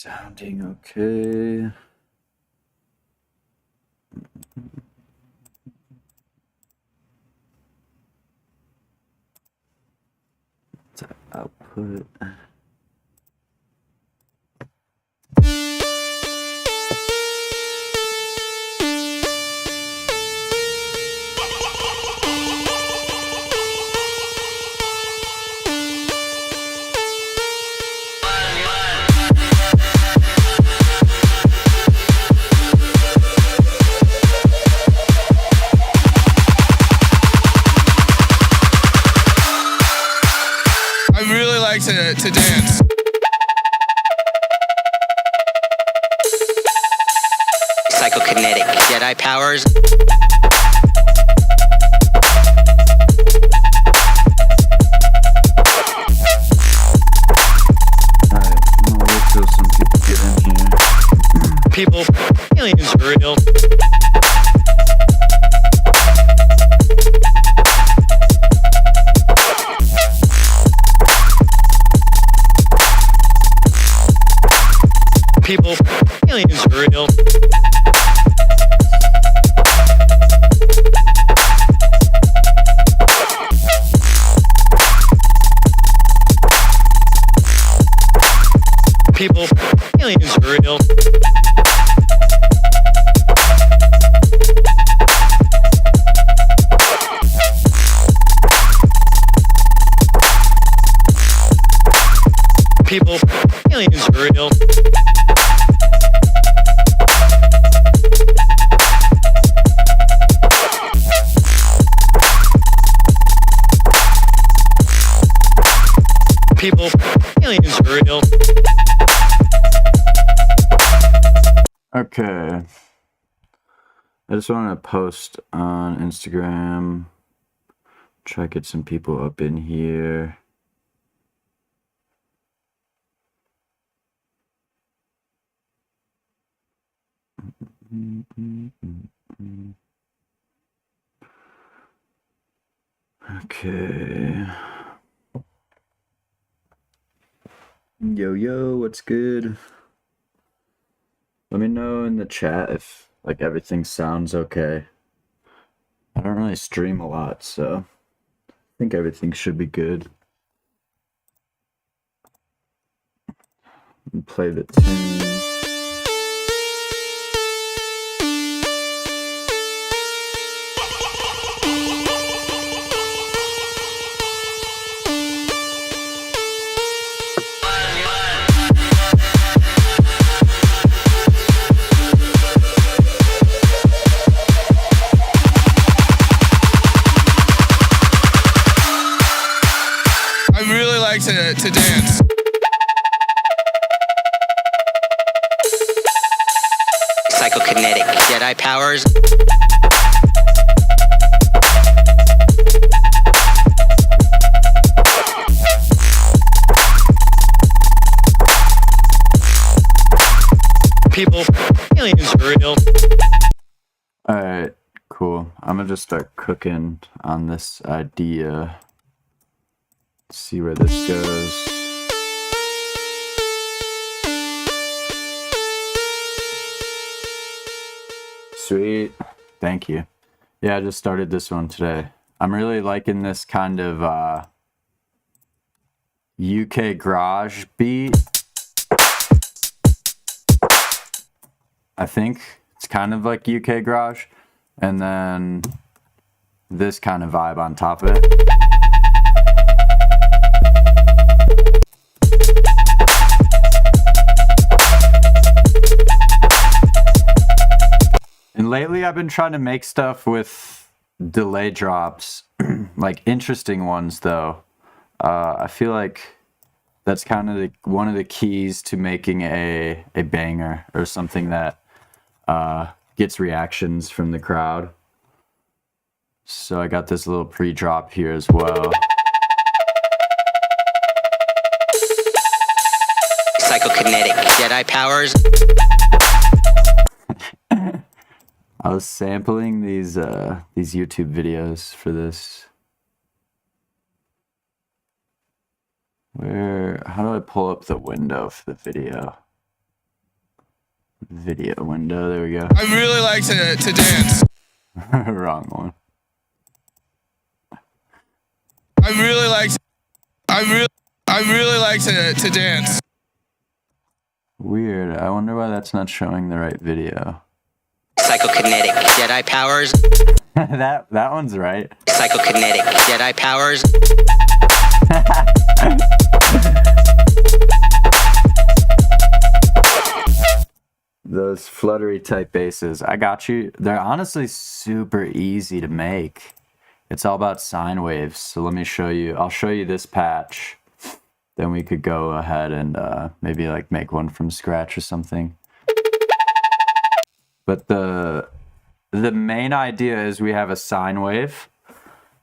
Sounding okay. To output. To dance. Psychokinetic Jedi powers. Alright, I'm gonna wait till some people get in here. People, aliens are real. People, aliens are real. People, aliens are real. People, aliens are real. People, aliens are real. Okay. I just want to post on Instagram. Try to get some people up in here. Okay. Yo, what's good? Let me know in the chat if like everything sounds okay. I don't really stream a lot, so I think everything should be good. Play the tune. To dance. Psychokinetic Jedi powers. People, aliens are real. Alright, cool. I'm gonna just start cooking on this idea. See where this goes. Sweet. Thank you. Yeah, I just started this one today. I'm really liking this kind of UK garage beat. I think it's kind of like UK garage. And then this kind of vibe on top of it. And lately I've been trying to make stuff with delay drops, like interesting ones though. I feel like that's kind of one of the keys to making a banger or something that gets reactions from the crowd. So I got this little pre-drop here as well. Psychokinetic Jedi powers. I was sampling these YouTube videos for this. How do I pull up the window for the video? Video window. There we go. I really like to dance. Wrong one. I really like to dance. Weird. I wonder why that's not showing the right video. Psychokinetic Jedi powers. that one's right. Psychokinetic Jedi powers. Those fluttery type basses. I got you. They're honestly super easy to make. It's all about sine waves. So let me show you. I'll show you this patch. Then we could go ahead and maybe like make one from scratch or something. But the main idea is we have a sine wave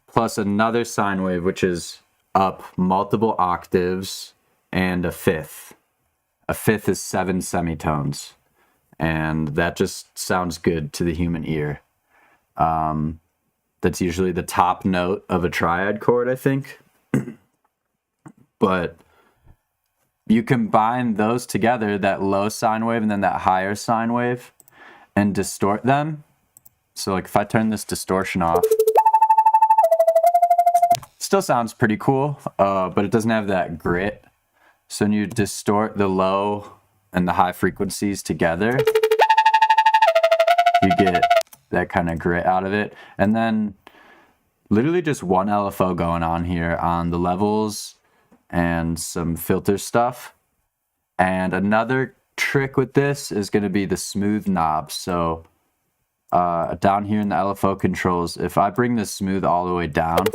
plus another sine wave, which is up multiple octaves and a fifth. A fifth is 7 semitones. And that just sounds good to the human ear. That's usually the top note of a triad chord, I think. But you combine those together, that low sine wave and then that higher sine wave, and distort them. So like if I turn this distortion off, still sounds pretty cool, but it doesn't have that grit. So when you distort the low and the high frequencies together, you get that kind of grit out of it. And then literally just one LFO going on here on the levels and some filter stuff. And another trick with this is going to be the smooth knob. So down here in the LFO controls, if I bring this smooth all the way down,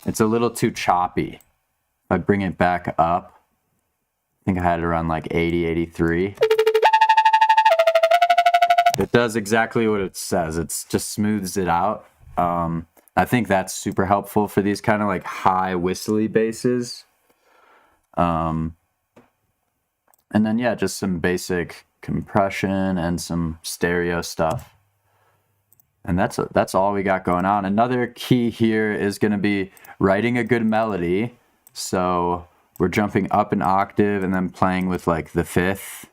it's a little too choppy. If I bring it back up, I think I had it around like 80, 83. It does exactly what it says. It just smooths it out. I think that's super helpful for these kind of like high whistly basses. And then yeah, just some basic compression and some stereo stuff. And that's all we got going on. Another key here is going to be writing a good melody. So we're jumping up an octave and then playing with like the fifth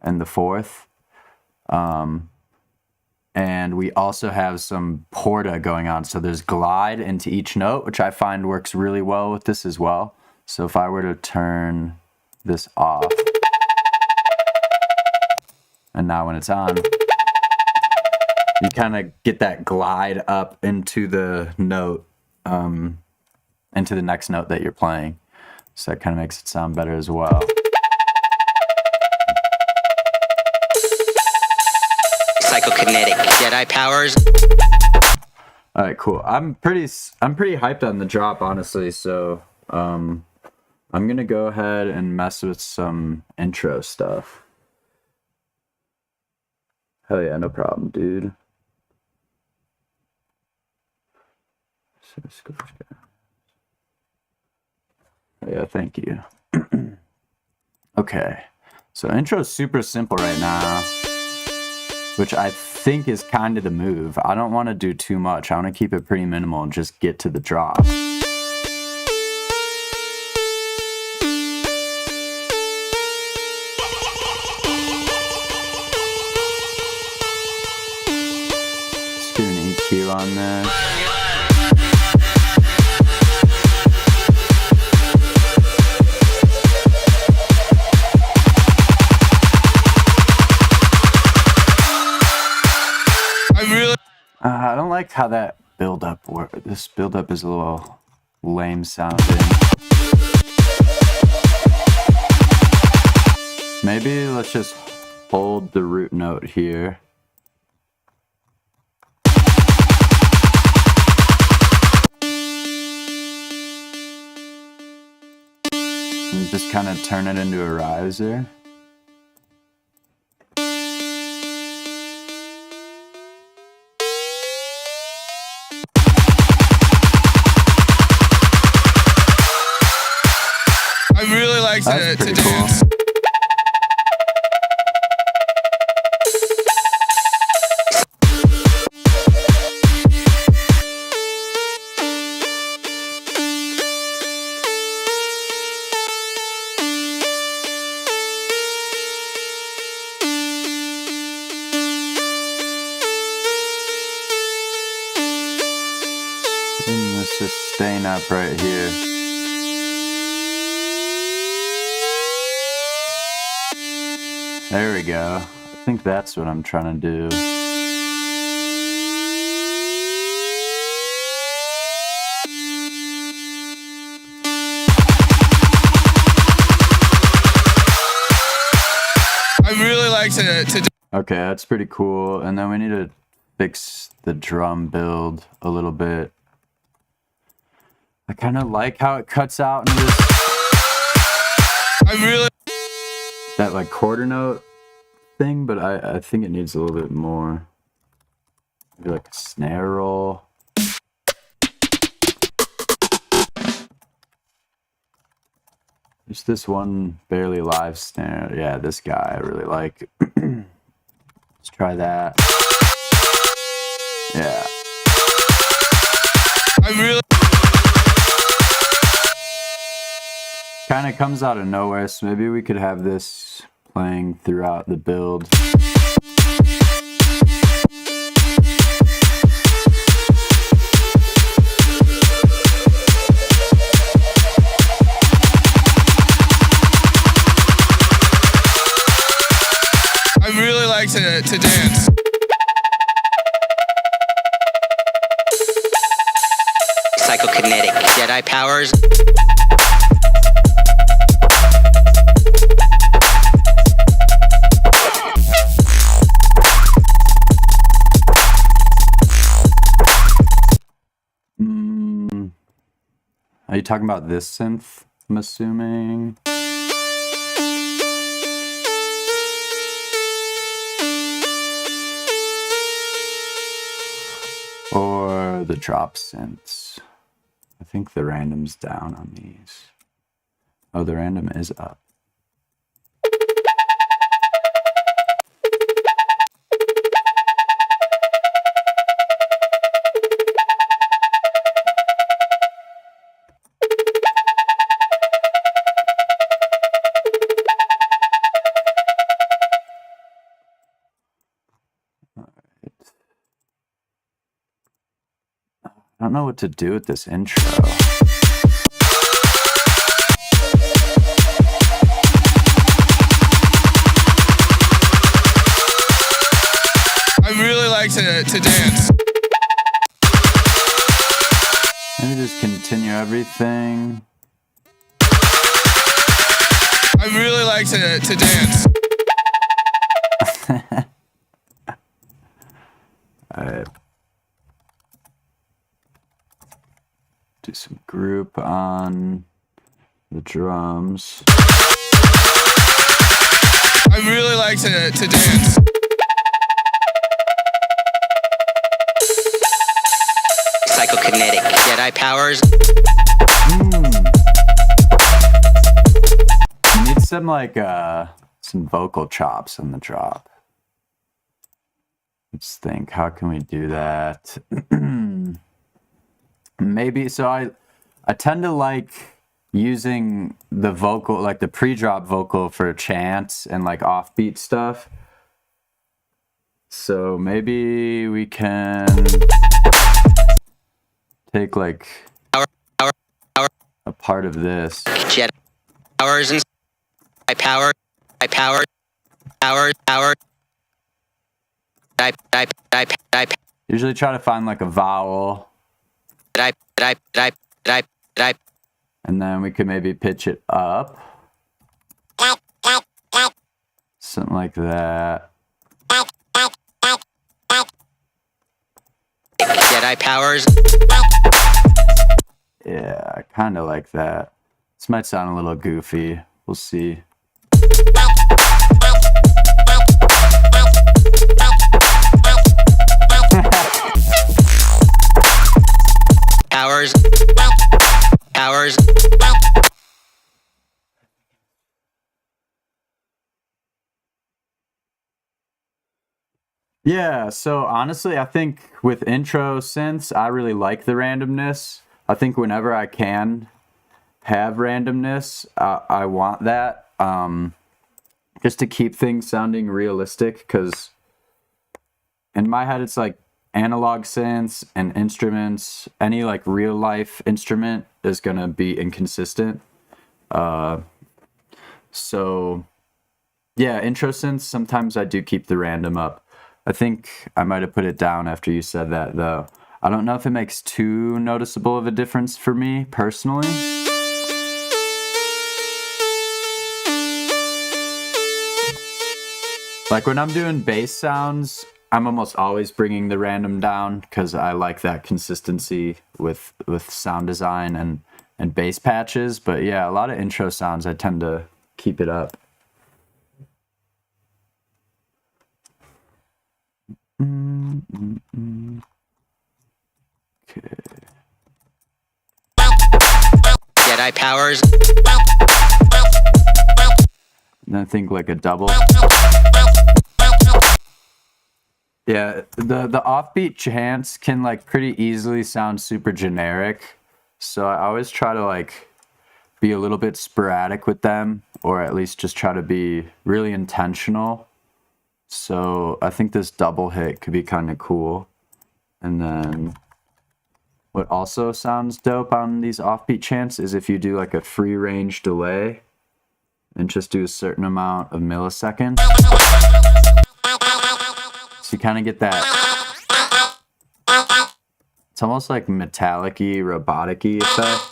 and the fourth. And we also have some porta going on. So there's glide into each note, which I find works really well with this as well. So if I were to turn this off, and now when it's on, you kind of get that glide up into the note, into the next note that you're playing. So that kind of makes it sound better as well. Psychokinetic Jedi powers. All right, cool. I'm pretty hyped on the drop, honestly. So I'm gonna go ahead and mess with some intro stuff. Hell yeah, no problem, dude. Yeah, thank you. Okay, so intro's super simple right now, which I think is kind of the move. I don't want to do too much. I want to keep it pretty minimal and just get to the drop. Just give an EQ on this. I don't like how that buildup works. This buildup is a little lame sounding. Maybe let's just hold the root note here. And just kind of turn it into a riser. That's pretty to cool. dance. And let's just stain up right here. There we go. I think that's what I'm trying to do. I really like to Okay, that's pretty cool. And then we need to fix the drum build a little bit. I kind of like how it cuts out into this, that like quarter note thing, but I think it needs a little bit more. Maybe like a snare roll. Just this one barely live snare. Yeah, this guy I really like. Let's try that. Yeah. Kind of comes out of nowhere, so maybe we could have this playing throughout the build. I really like to dance. Psychokinetic Jedi powers. Are you talking about this synth, I'm assuming? Or the drop synths? I think the random's down on these. Oh, the random is up. I don't know what to do with this intro. I really like to dance. Maybe just continue everything. I really like to dance. Alright. Do some group on the drums. I really like to dance. Psychokinetic Jedi powers. You need some like some vocal chops on the drop. Let's think, how can we do that? Maybe, so I tend to like using the vocal, like the pre-drop vocal for chants and like offbeat stuff. So maybe we can take like a part of this. Jedi powers and power. Usually try to find like a vowel. And then we could maybe pitch it up. Something like that. Jedi powers. Yeah, I kind of like that. This might sound a little goofy. We'll see. Powers. Yeah, so honestly, I think with intro synths, I really like the randomness. I think whenever I can have randomness, I want that. Just to keep things sounding realistic, because in my head, it's like analog synths and instruments, any like real life instrument is gonna be inconsistent. So yeah, intro synths, sometimes I do keep the random up. I think I might have put it down after you said that though. I don't know if it makes too noticeable of a difference for me personally. Like when I'm doing bass sounds, I'm almost always bringing the random down because I like that consistency with sound design and bass patches. But yeah, a lot of intro sounds I tend to keep it up. Okay. Jedi powers. And I think like a double. Yeah, the offbeat chants can like pretty easily sound super generic. So I always try to like be a little bit sporadic with them, or at least just try to be really intentional. So I think this double hit could be kind of cool. And then what also sounds dope on these offbeat chants is if you do like a free range delay and just do a certain amount of milliseconds. So you kind of get that. It's almost like metallic-y, robotic-y effect.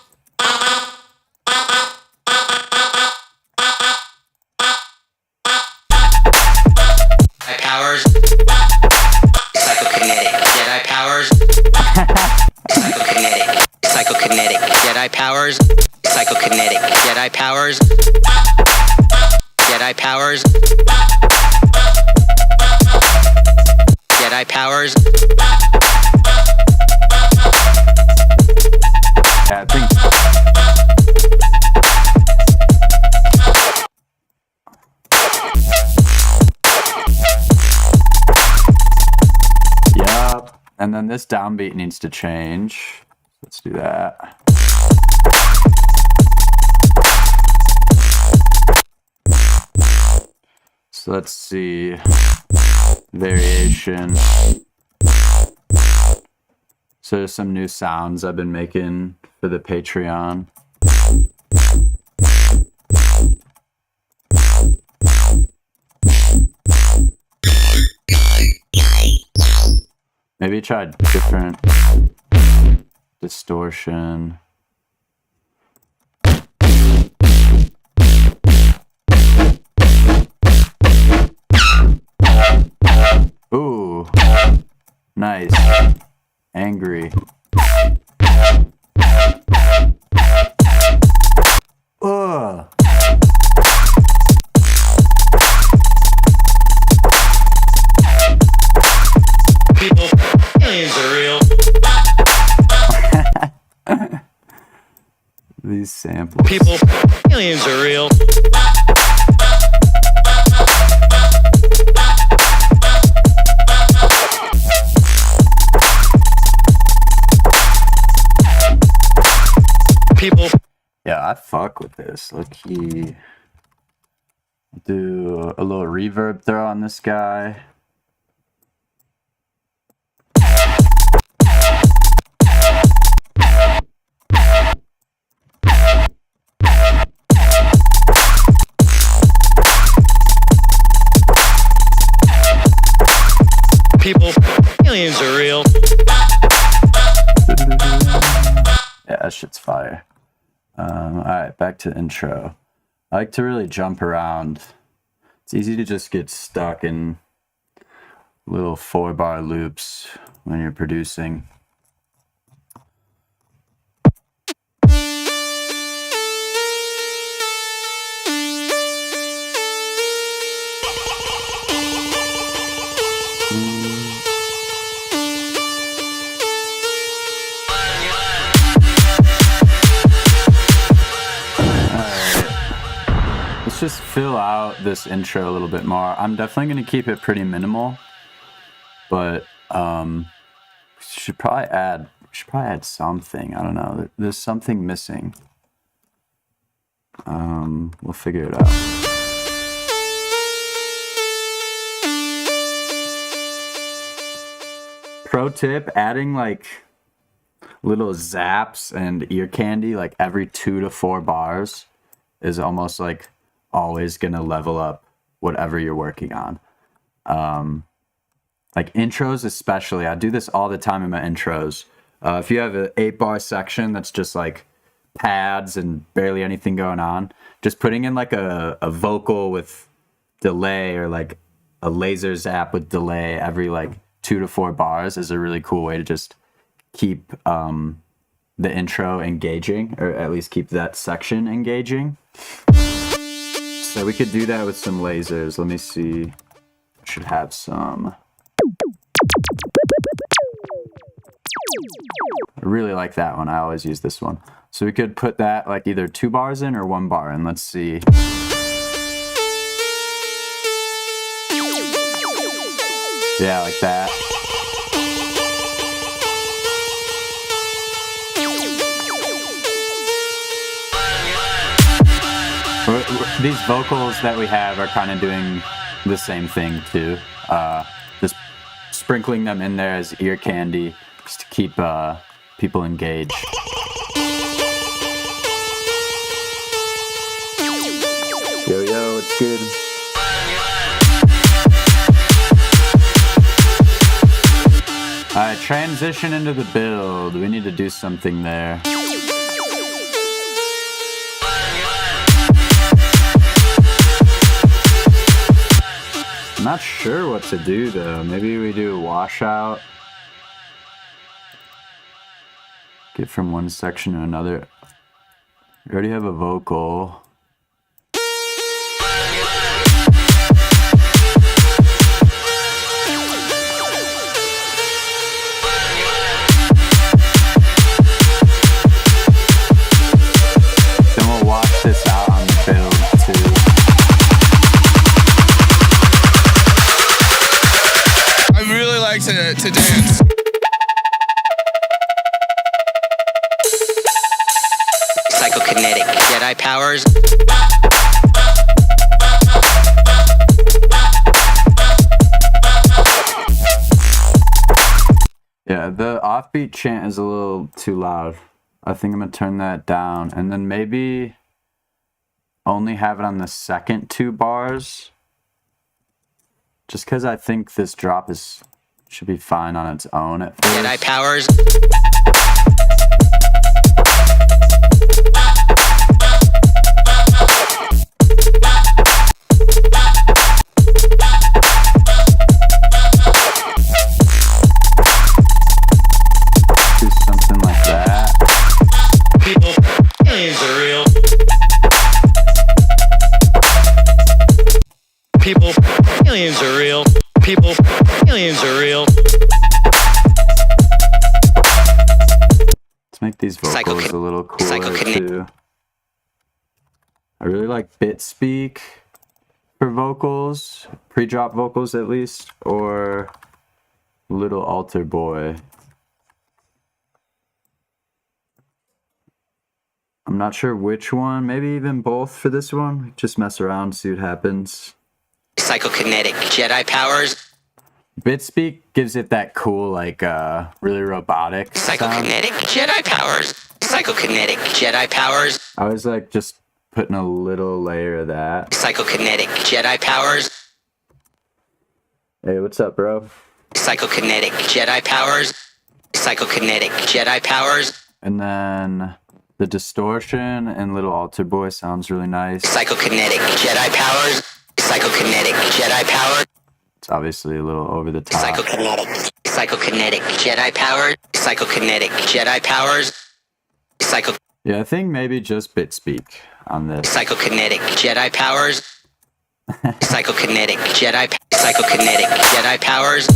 Jedi powers. Psychokinetic. Jedi powers. Psychokinetic. Psychokinetic. Jedi powers. Psychokinetic. Jedi powers. Jedi powers. Jedi powers. Yeah, I think. Yup. And then this downbeat needs to change. Let's do that. So let's see. Variation. So there's some new sounds I've been making for the Patreon. Maybe try different distortion. Ooh, nice. Angry. Ugh. People, aliens are real. These samples. People, aliens are real. People. Yeah, I fuck with this. Look, he do a little reverb throw on this guy. People, aliens are real. Yeah, that shit's fire. Alright, back to the intro. I like to really jump around. It's easy to just get stuck in little 4-bar loops when you're producing. Let's just fill out this intro a little bit more. I'm definitely going to keep it pretty minimal, but should probably add something. I don't know. There's something missing. We'll figure it out. pro tip, adding like little zaps and ear candy like every 2 to 4 bars is almost like always gonna level up whatever you're working on. Like intros especially, I do this all the time in my intros. If you have an 8-bar section that's just like pads and barely anything going on, just putting in like a vocal with delay or like a laser zap with delay every like 2 to 4 bars is a really cool way to just keep the intro engaging, or at least keep that section engaging. So we could do that with some lasers. Let me see. Should have some. I really like that one. I always use this one. So we could put that like either 2 bars in or 1 bar in. Let's see. Yeah, like that. These vocals that we have are kind of doing the same thing too. Just sprinkling them in there as ear candy just to keep people engaged. Yo, it's good. Alright, transition into the build. We need to do something there. I'm not sure what to do though. Maybe we do a washout. Get from one section to another. We already have a vocal. Then we'll wash this out on the build too. I really like to dance. Psychokinetic Jedi powers. Yeah, the offbeat chant is a little too loud. I think I'm gonna turn that down, and then maybe only have it on the second 2 bars. Just because I think this drop should be fine on its own at first. Jedi powers. Do something like that. People, aliens are real. People, aliens are real. People, aliens are real. Let's make these vocals a little cooler too. I really like bit speak for vocals, pre-drop vocals at least, or Little Altar Boy. I'm not sure which one, maybe even both for this one. Just mess around, see what happens. Psychokinetic Jedi powers. Bitspeak gives it that cool, like, really robotic sound. Psychokinetic Jedi powers. Psychokinetic Jedi powers. I was like just putting a little layer of that. Psychokinetic Jedi powers. Hey, what's up, bro? Psychokinetic Jedi powers. Psychokinetic Jedi powers. And then the distortion and Little Altar Boy sounds really nice. Psychokinetic Jedi powers. Psychokinetic Jedi power. It's obviously a little over the top. Psychokinetic Jedi power. Psychokinetic Jedi powers. Yeah, I think maybe just Bitspeak on this. Psychokinetic Jedi powers. Psychokinetic Jedi powers.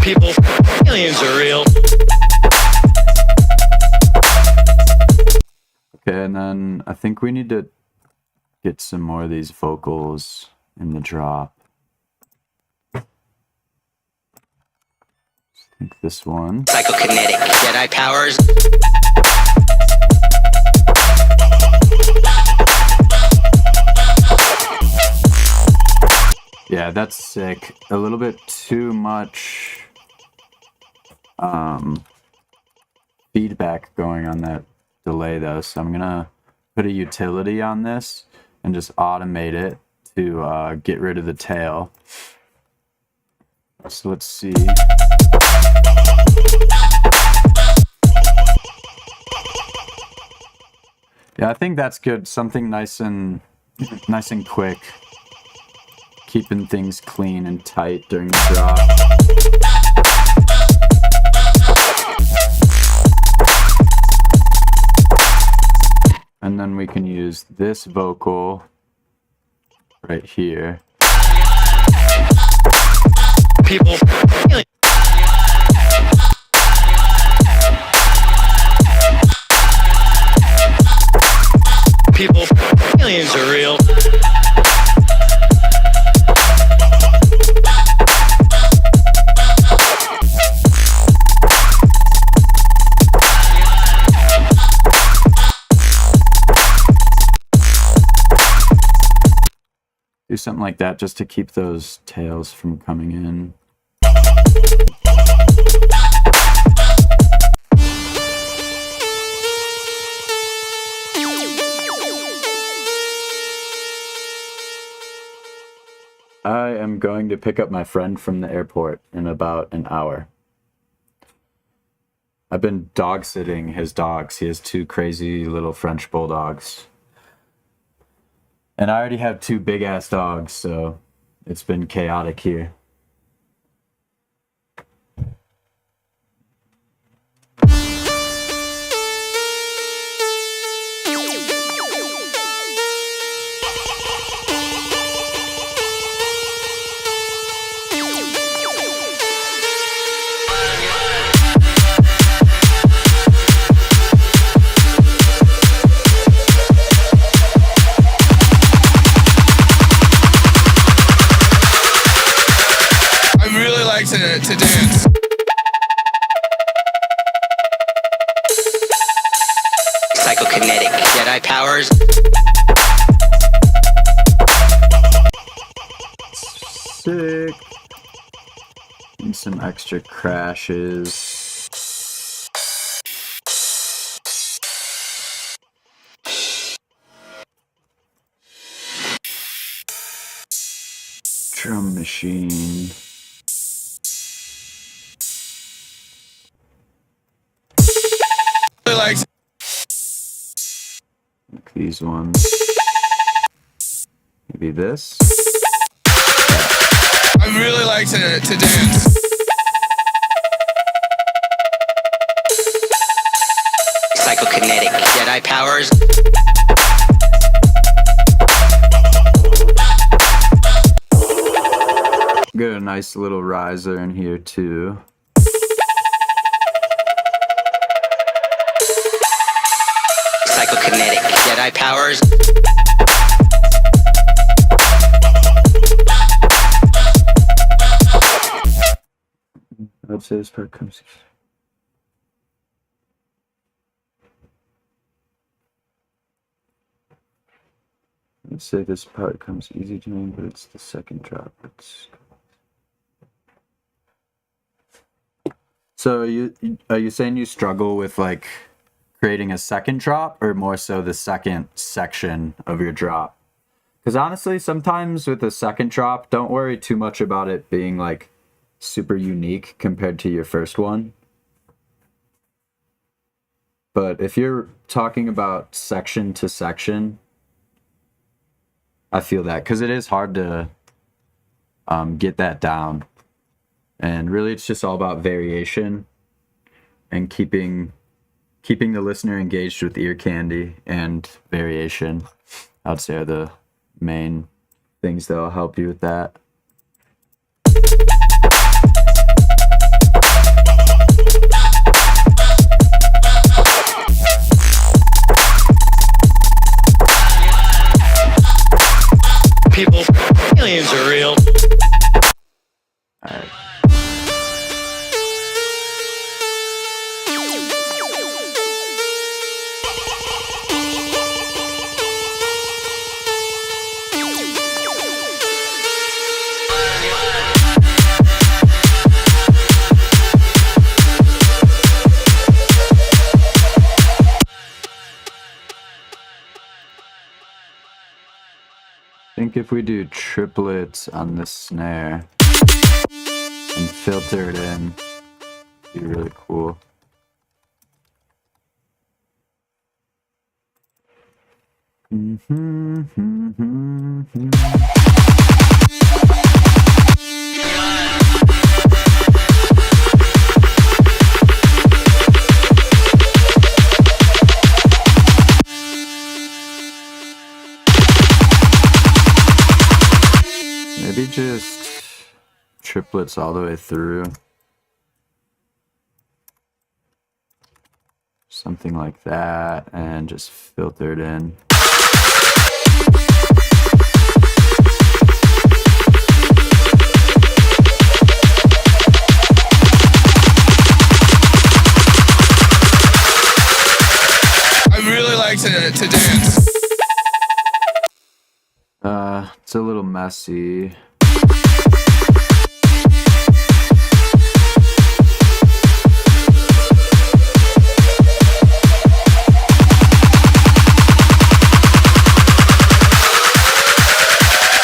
People, aliens are real. Okay, and then I think we need to get some more of these vocals in the drop. I think this one. Psychokinetic Jedi powers. Yeah, that's sick. A little bit too much feedback going on that delay though, so I'm gonna put a utility on this and just automate it to get rid of the tail. So let's see. Yeah, I think that's good. Something nice and quick. Keeping things clean and tight during the drop. And then we can use this vocal right here. People. People. Aliens are real. Do something like that just to keep those tails from coming in. I am going to pick up my friend from the airport in about an hour. I've been dog sitting his dogs. He has 2 crazy little French bulldogs. And I already have 2 big ass dogs, so it's been chaotic here. To dance. Psychokinetic Jedi powers. Sick. And some extra crashes. Drum machine. Like These ones. Maybe this. I really like to dance. Psychokinetic Jedi powers. Got a nice little riser in here too. Psychokinetic Jedi powers. I'd say this part comes. I'd say this part comes easy to me, but it's the second drop. So are you saying you struggle with like creating a second drop, or more so the second section of your drop? Because honestly, sometimes with a second drop, don't worry too much about it being like super unique compared to your first one. But if you're talking about section to section, I feel that, because it is hard to get that down. And really, it's just all about variation and keeping the listener engaged with ear candy and variation. I'd say are the main things that'll help you with that. People. Aliens are real. All right. think if we do triplets on the snare and filter it in, it'd be really cool. Maybe just triplets all the way through. Something like that, and just filter it in. I really like to dance. It's a little messy.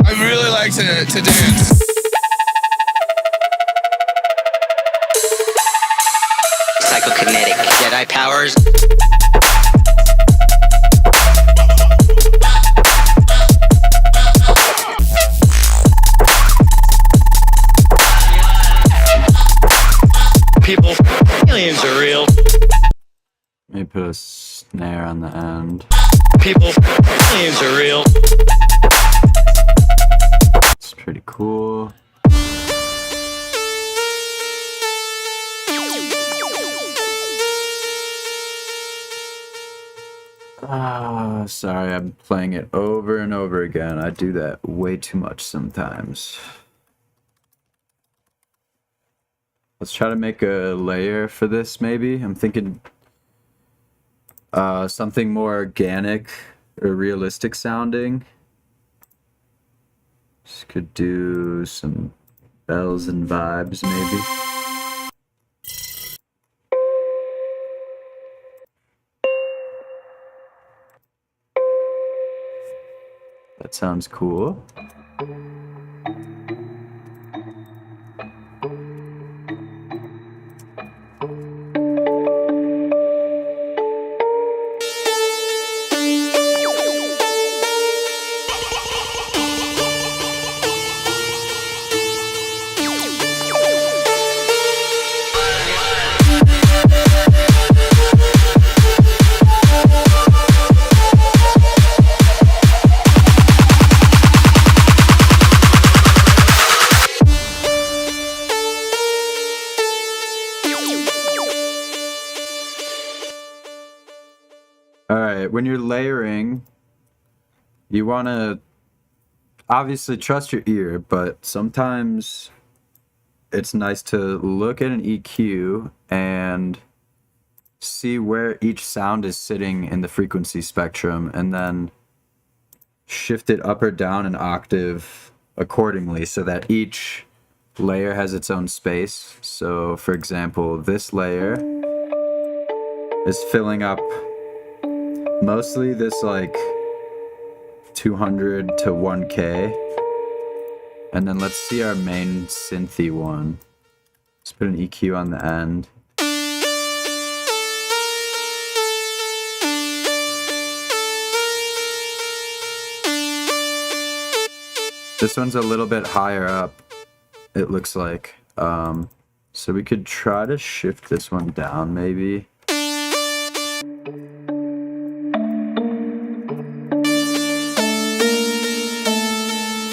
I really like to dance. Psychokinetic Jedi powers. People, aliens are real. Maybe put a snare on the end. People, aliens are real. It's pretty cool. Sorry, I'm playing it over and over again. I do that way too much sometimes. Let's try to make a layer for this, maybe. I'm thinking something more organic or realistic sounding. Just could do some bells and vibes, maybe. That sounds cool. When you're layering, you want to obviously trust your ear, but sometimes it's nice to look at an EQ and see where each sound is sitting in the frequency spectrum and then shift it up or down an octave accordingly so that each layer has its own space. So for example, this layer is filling up mostly this like 200 to 1K. And then let's see our main synthy one. Let's put an EQ on the end. This one's a little bit higher up, it looks like. So we could try to shift this one down maybe.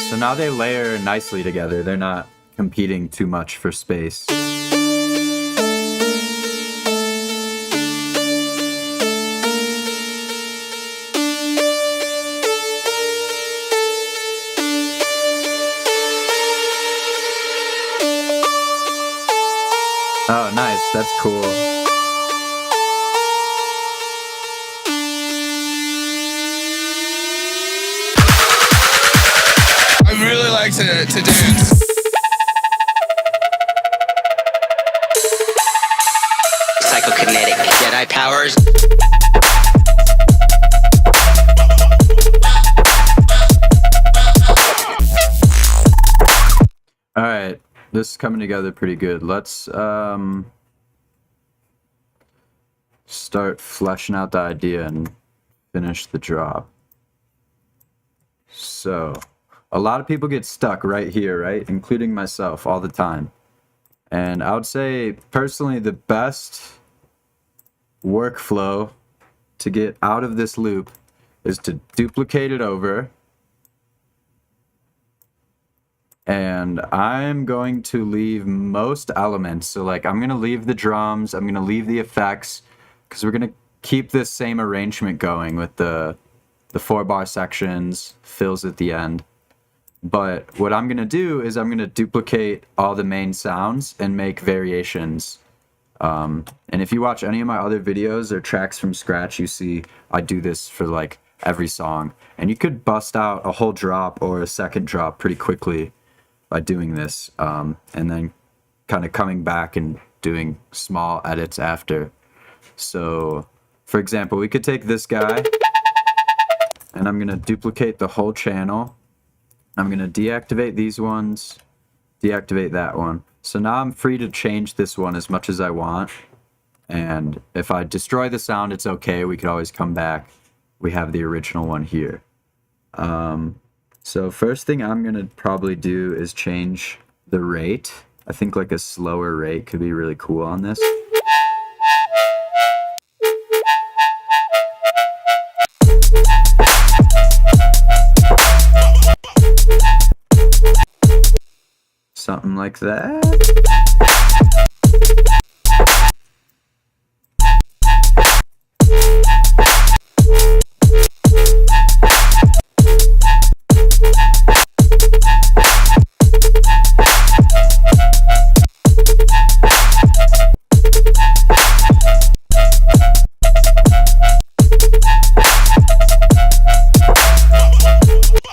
So now they layer nicely together. They're not competing too much for space. Oh, nice. That's cool. I really like to dance. Psychokinetic Jedi powers. this is coming together pretty good. Let's start fleshing out the idea and finish the drop. So, a lot of people get stuck right here, right? Including myself all the time. And I would say, personally, the best workflow to get out of this loop is to duplicate it over. And I'm going to leave most elements. So like I'm going to leave the drums, I'm going to leave the effects, because we're going to keep this same arrangement going with the 4-bar sections, fills at the end. But what I'm going to do is I'm going to duplicate all the main sounds and make variations. And if you watch any of my other videos or tracks from scratch, you see I do this for like every song. And you could bust out a whole drop or a second drop pretty quickly by doing this, and then kind of coming back and doing small edits after. So, for example, we could take this guy, and I'm going to duplicate the whole channel. I'm going to deactivate these ones, deactivate that one. So now I'm free to change this one as much as I want. And if I destroy the sound, it's okay. We could always come back. We have the original one here. So first thing I'm going to probably do is change the rate. I think like a slower rate could be really cool on this. Something like that.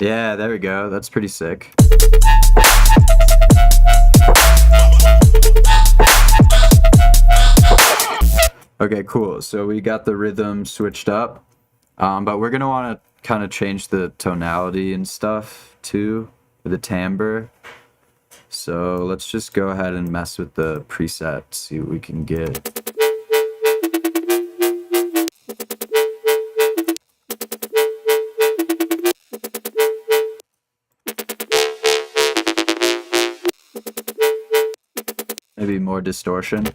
Yeah, there we go. That's pretty sick. Okay, cool. So we got the rhythm switched up, but we're going to want to kind of change the tonality and stuff too, the timbre. So let's just go ahead and mess with the preset, see what we can get. Maybe more distortion.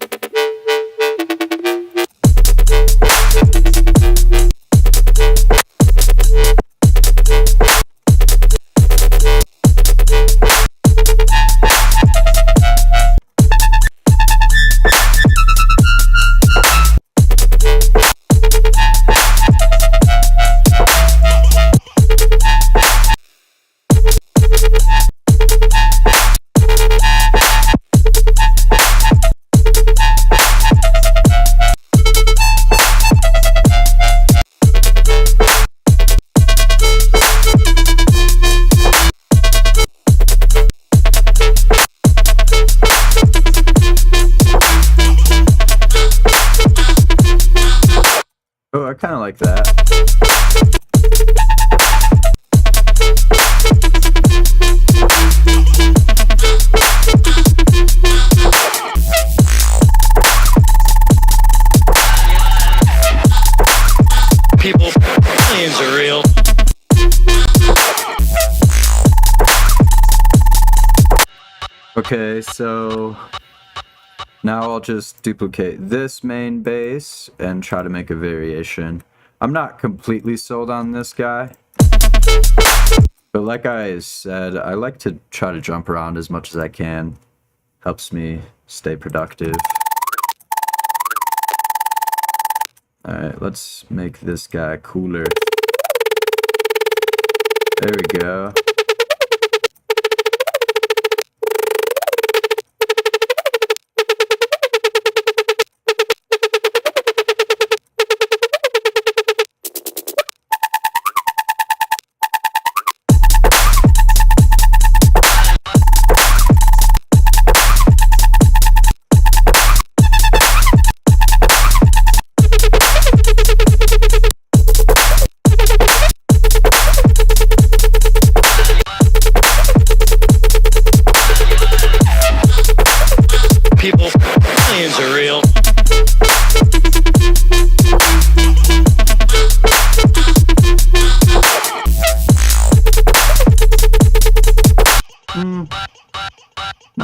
Oh, I kind of like that. People, aliens are real. Okay, so now I'll just duplicate this main bass and try to make a variation. I'm not completely sold on this guy, but like I said, I like to try to jump around as much as I can. Helps me stay productive. Alright, let's make this guy cooler. There we go.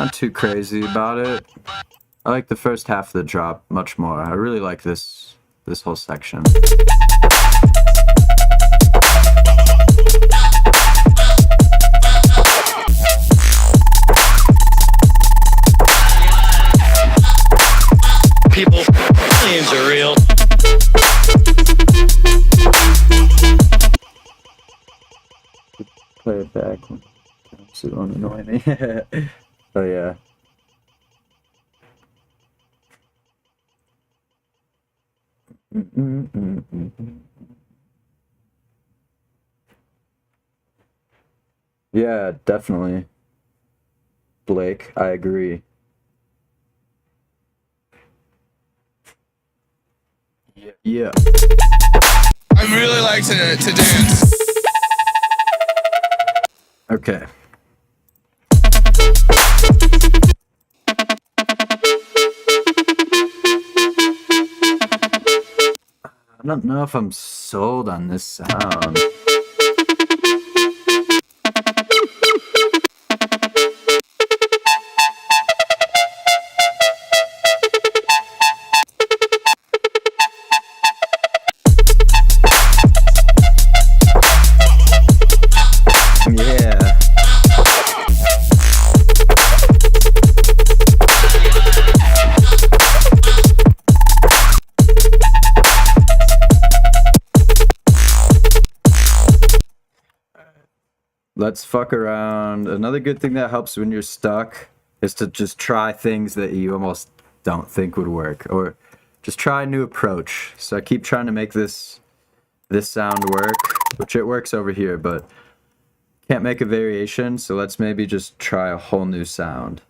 Not too crazy about it. I like the first half of the drop much more. I really like this whole section. People, aliens are real. Play it back. So it won't annoy me. Oh yeah. Yeah, definitely. Blake, I agree. Yeah. I really like to dance. Okay. I don't know if I'm sold on this sound. Yeah. Let's fuck around. Another good thing that helps when you're stuck is to just try things that you almost don't think would work, or just try a new approach. So I keep trying to make this sound work, which it works over here, but can't make a variation, so let's maybe just try a whole new sound.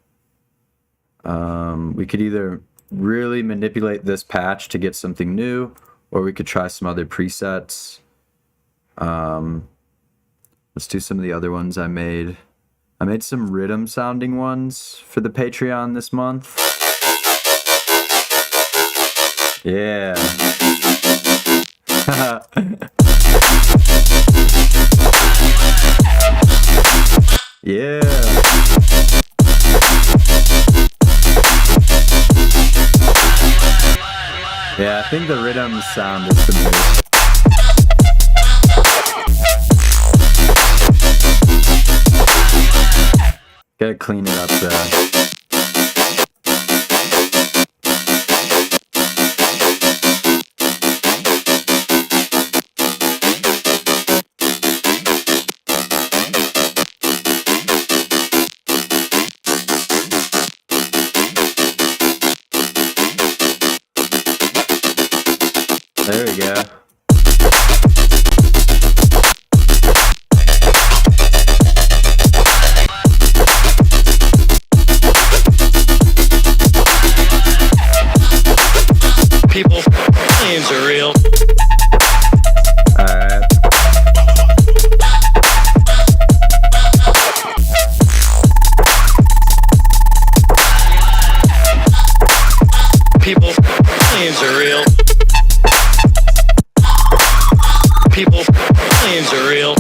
We could either really manipulate this patch to get something new, or we could try some other presets. Let's do some of the other ones I made. I made some rhythm sounding ones for the Patreon this month. Yeah. Yeah. Yeah, I think the rhythm sound is the most. Gotta clean it up there. There we go. People, aliens are real. Alright. People, aliens are real. People, aliens are real.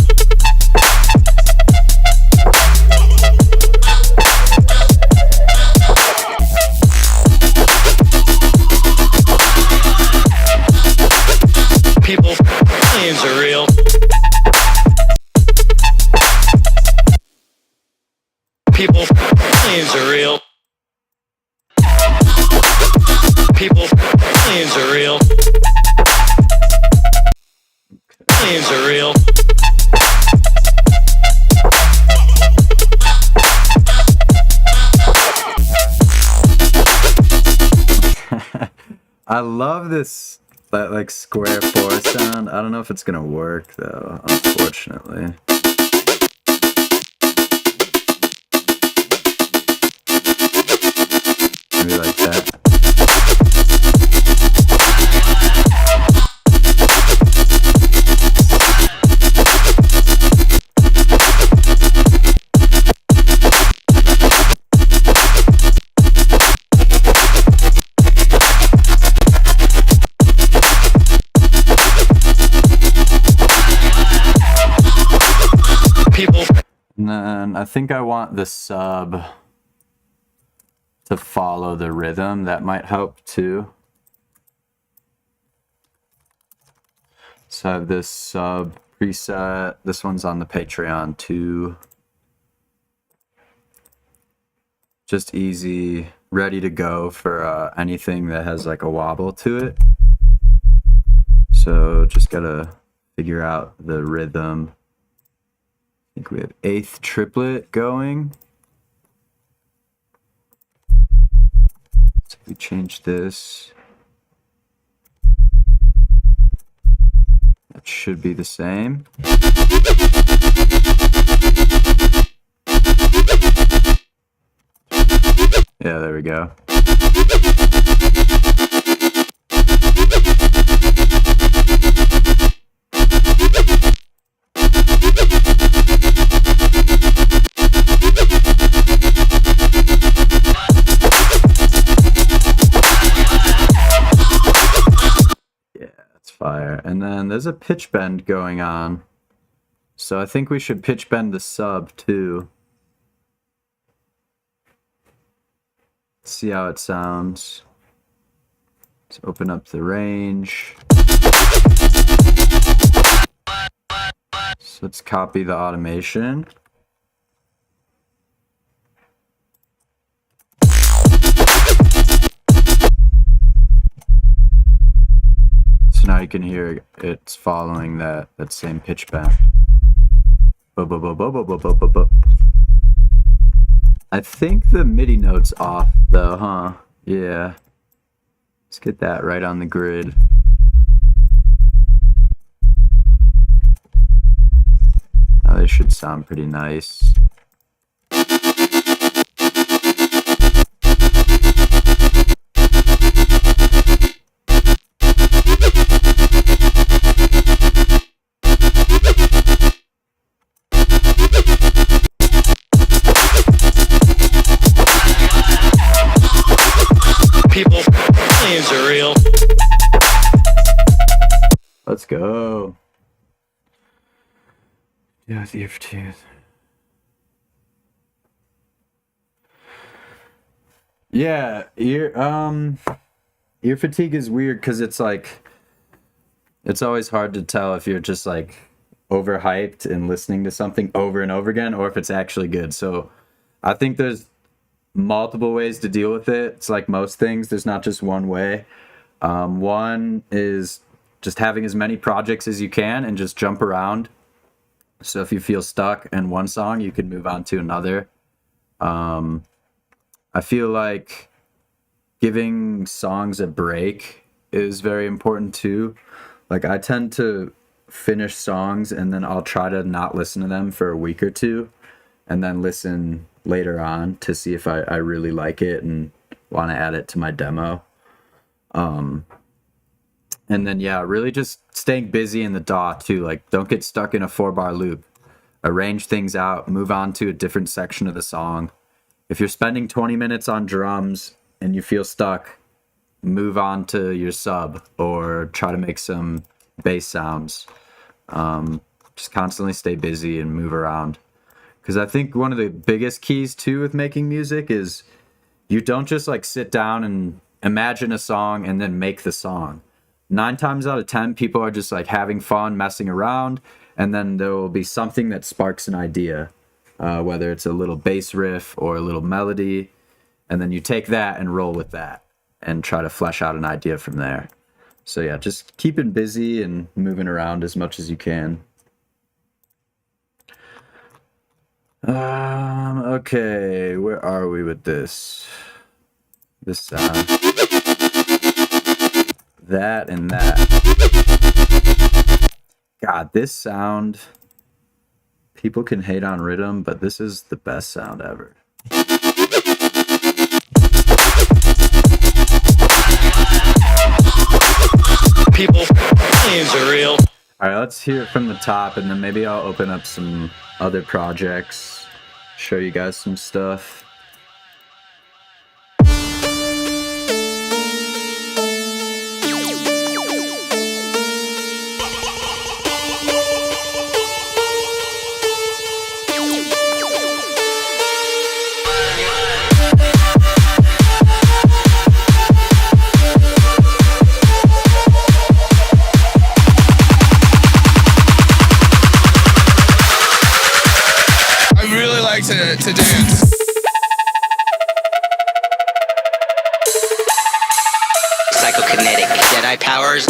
People, aliens are real. People, aliens are real. People, aliens are real. Aliens are real. I love this that like square 4 sound. I don't know if it's gonna work though, unfortunately. Maybe like that. And then I think I want the sub to follow the rhythm, that might help too. So I have this sub preset. This one's on the Patreon too. Just easy, ready to go for anything that has like a wobble to it. So just gotta figure out the rhythm. I think we have 8th triplet going. So we change this. That should be the same. Yeah, there we go. Fire. And then there's a pitch bend going on. So I think we should pitch bend the sub too. See how it sounds. Let's open up the range. So let's copy the automation. So now you can hear it's following that same pitch bend. I think the MIDI note's off though, huh? Yeah. Let's get that right on the grid. Now they should sound pretty nice. People, aliens are real. Let's go. Yeah, the ear tooth. Yeah, ear fatigue is weird because it's like, it's always hard to tell if you're just like overhyped and listening to something over and over again, or if it's actually good. So I think there's multiple ways to deal with it. It's like most things, there's not just one way. One is just having as many projects as you can and just jump around. So if you feel stuck in one song, you can move on to another. I feel like giving songs a break is very important too. Like I tend to finish songs and then I'll try to not listen to them for a week or two and then listen later on to see if I really like it and want to add it to my demo. And then, yeah, really just staying busy in the DAW too. Like, don't get stuck in a 4-bar loop. Arrange things out, move on to a different section of the song. If you're spending 20 minutes on drums and you feel stuck, move on to your sub or try to make some bass sounds. Just constantly stay busy and move around. Because I think one of the biggest keys too with making music is you don't just like sit down and imagine a song and then make the song. 9 times out of 10, people are just like having fun, messing around, and then there will be something that sparks an idea, whether it's a little bass riff or a little melody, and then you take that and roll with that and try to flesh out an idea from there. So yeah, just keeping busy and moving around as much as you can. Okay, where are we with this? This sound. That and that. God, this sound, people can hate on rhythm, but this is the best sound ever. People, aliens are real. All right, let's hear it from the top, and then maybe I'll open up some other projects, show you guys some stuff. to dance. Psychokinetic Jedi powers.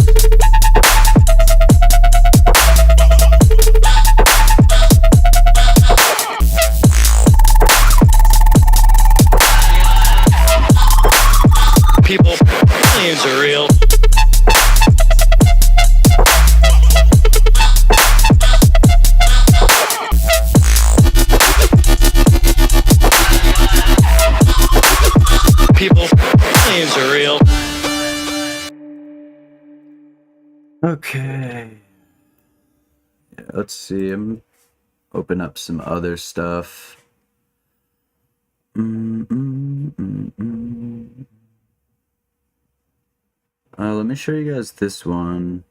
People, aliens are real. People, aliens are real. Okay. Yeah, let's see. I'm open up some other stuff. Let me show you guys this one.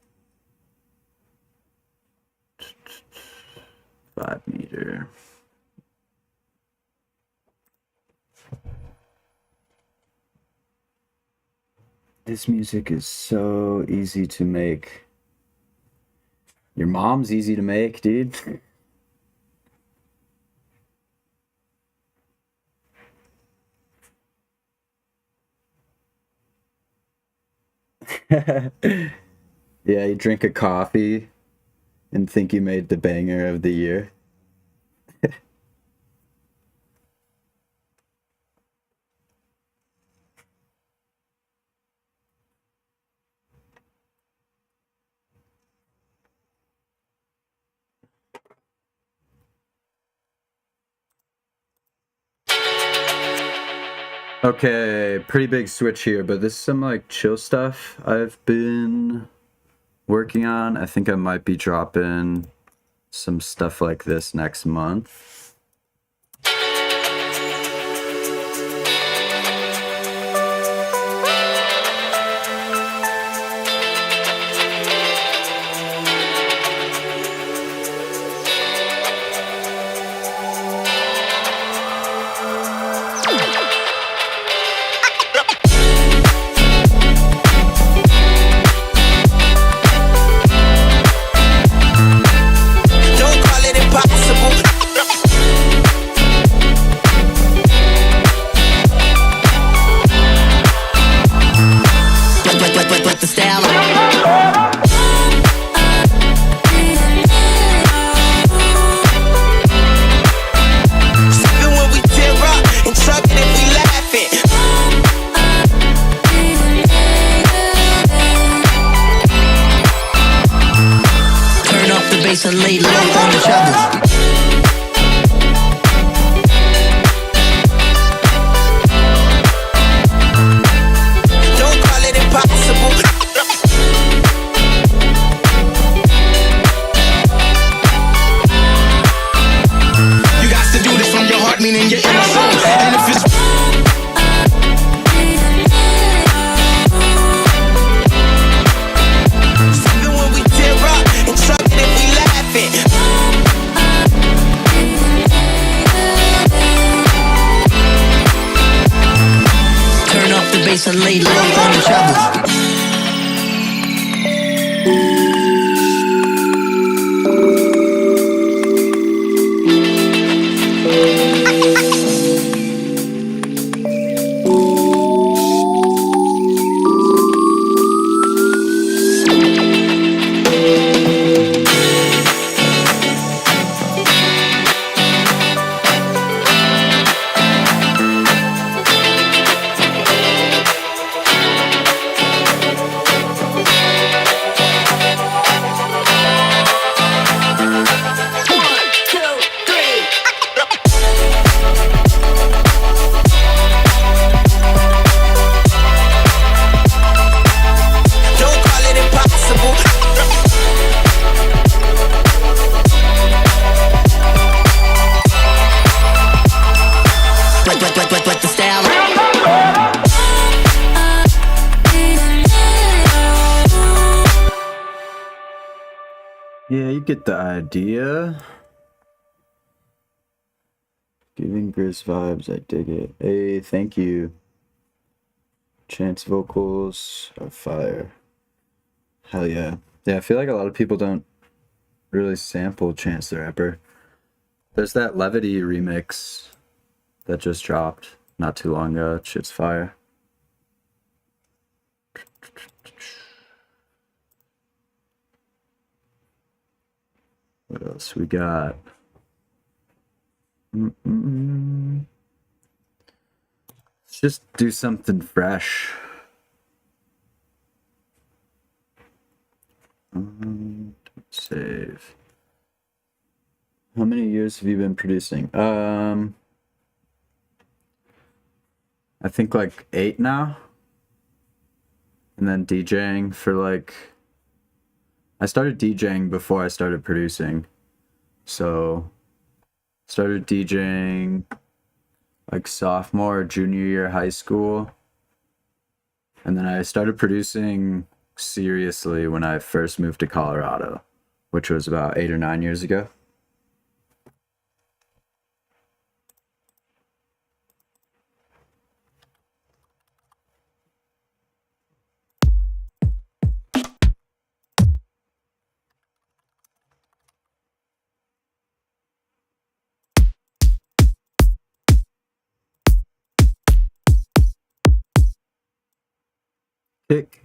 5 meter. This music is so easy to make. Your mom's easy to make, dude. Yeah, you drink a coffee and think you made the banger of the year. Okay, pretty big switch here, but this is some like chill stuff I've been working on. I think I might be dropping some stuff like this next month. And lay low on each other. Don't call it impossible. You got to do this from your heart, meaning your inner soul. And if it's even when we tear up and suck it and we laughing. Turn off the bass and lay low on each other. Yeah, you get the idea. Giving Grizz vibes, I dig it. Hey, thank you. Chance vocals are fire. Hell yeah. Yeah, I feel like a lot of people don't really sample Chance the Rapper. There's that Levity remix that just dropped not too long ago. That shit's fire. What else we got? Let's just do something fresh. Save. How many years have you been producing? I think like 8 now. And then DJing for like... I started DJing before I started producing. So, started DJing like sophomore or junior year high school. And then I started producing seriously when I first moved to Colorado, which was about 8 or 9 years ago. Kick.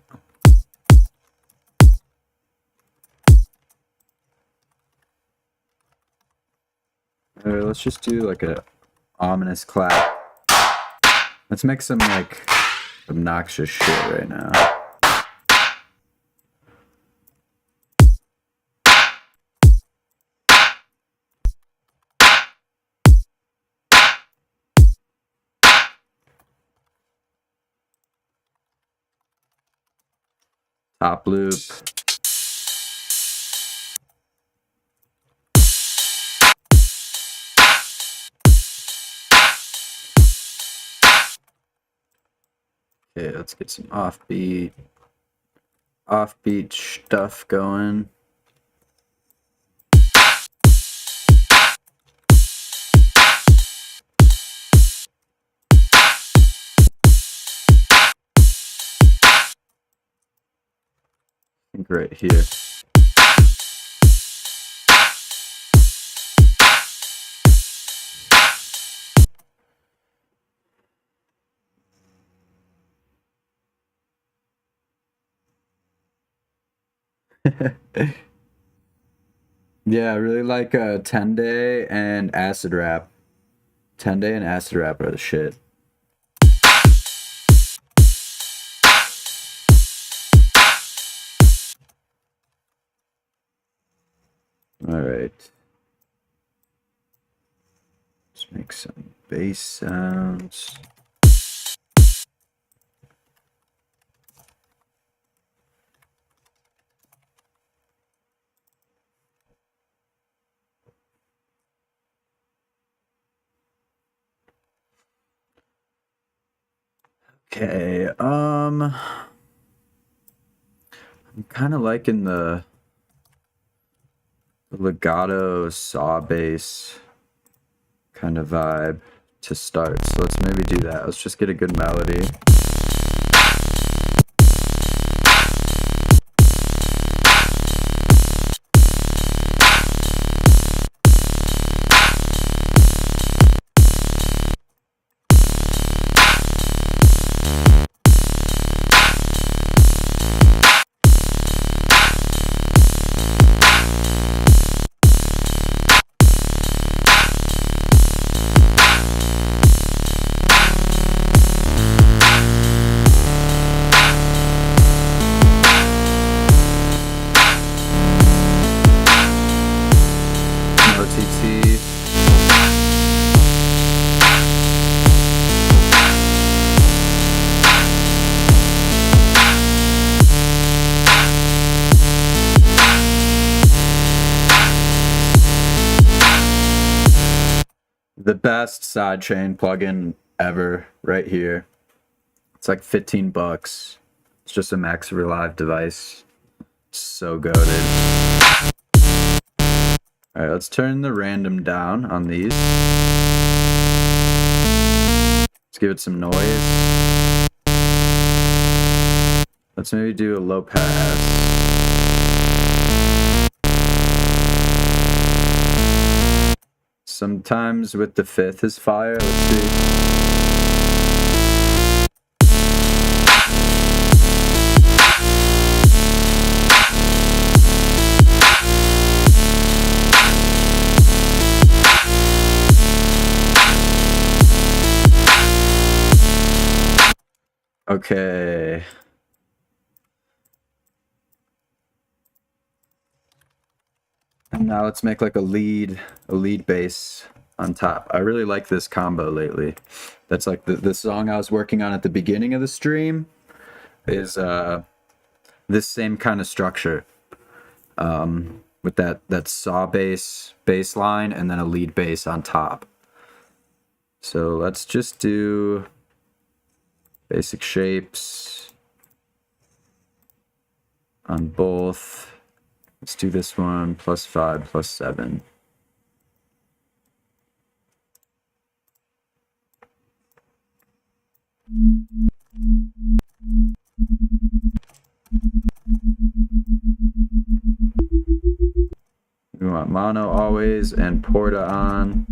Alright, let's just do like a ominous clap. Let's make some like obnoxious shit right now. Top loop. Okay, let's get some offbeat stuff going. I think right here. Yeah, I really like 10 Day and Acid Rap. 10 Day and Acid Rap are the shit. Alright. Let's make some bass sounds. Okay, I'm kind of liking the legato saw bass kind of vibe to start. So let's maybe do that. Let's just get a good melody. The best sidechain plugin ever right here. It's like 15 bucks. It's just a Max Relive device. So goated. Alright, let's turn the random down on these. Let's give it some noise. Let's maybe do a low pass. Sometimes with the 5th is fire. Let's see. Okay. And now let's make like a lead bass on top. I really like this combo lately. That's like the song I was working on at the beginning of the stream is this same kind of structure. With that saw bass line and then a lead bass on top. So let's just do basic shapes on both. Let's do this one, +5, +7. We want mono always and porta on.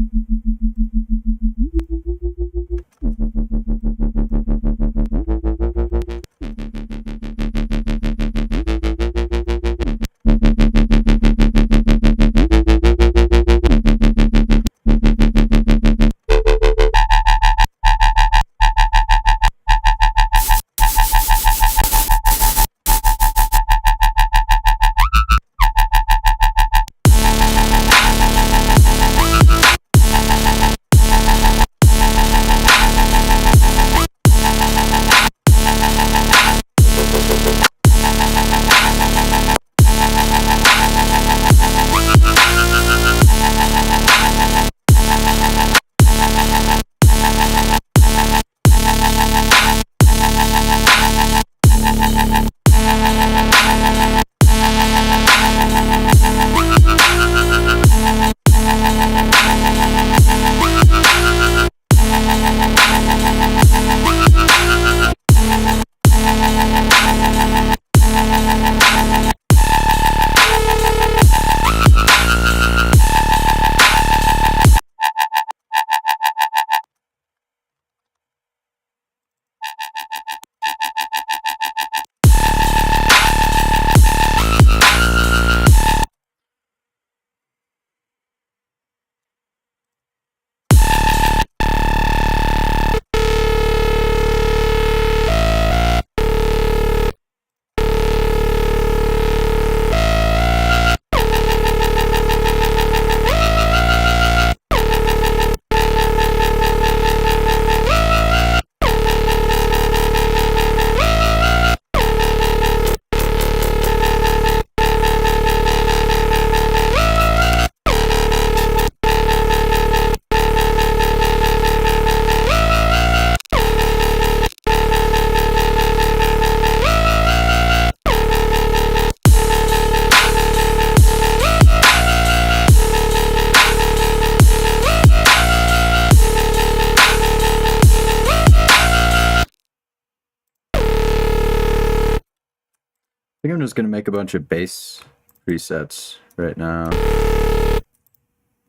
I think I'm just gonna make a bunch of bass presets right now.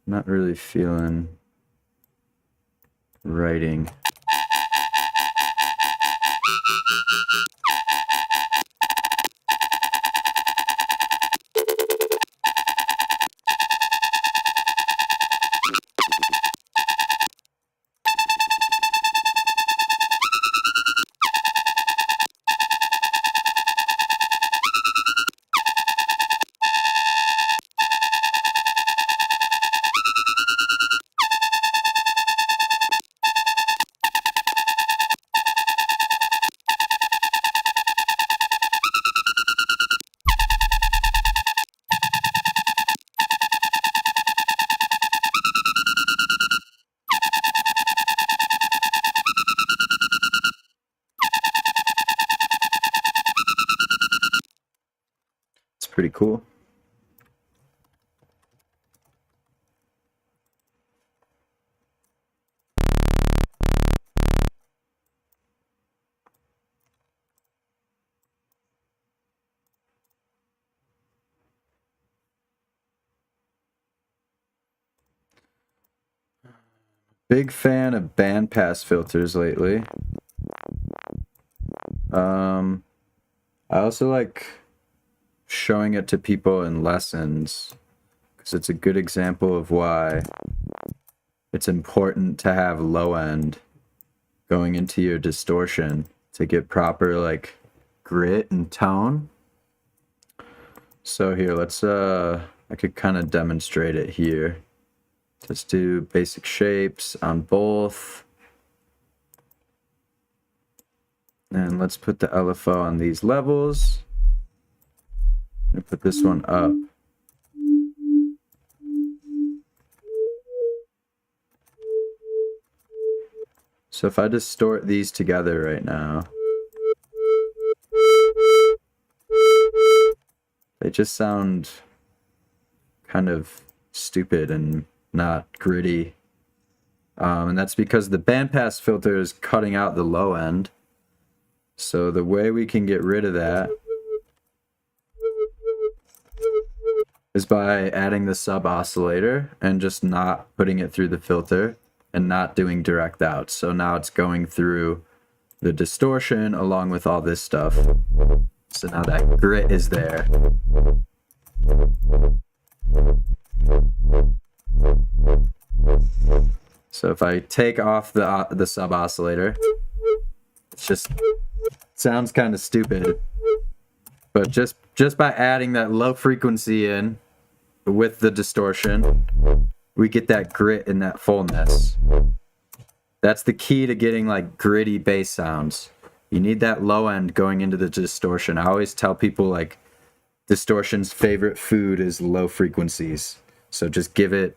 Not really feeling writing. It's pretty cool. Big fan of bandpass filters lately. I also like showing it to people in lessons because it's a good example of why it's important to have low end going into your distortion to get proper like grit and tone. So here, let's I could kind of demonstrate it here. Let's do basic shapes on both. And let's put the LFO on these levels. And put this one up. So if I distort these together right now, they just sound kind of stupid and not gritty. And that's because the bandpass filter is cutting out the low end. So the way we can get rid of that is by adding the sub oscillator and just not putting it through the filter and not doing direct out. So now it's going through the distortion along with all this stuff. So now that grit is there. So if I take off the sub oscillator, it's just sounds kind of stupid. But just by adding that low frequency in with the distortion, we get that grit and that fullness. That's the key to getting like gritty bass sounds. You need that low end going into the distortion. I always tell people like distortion's favorite food is low frequencies. So just give it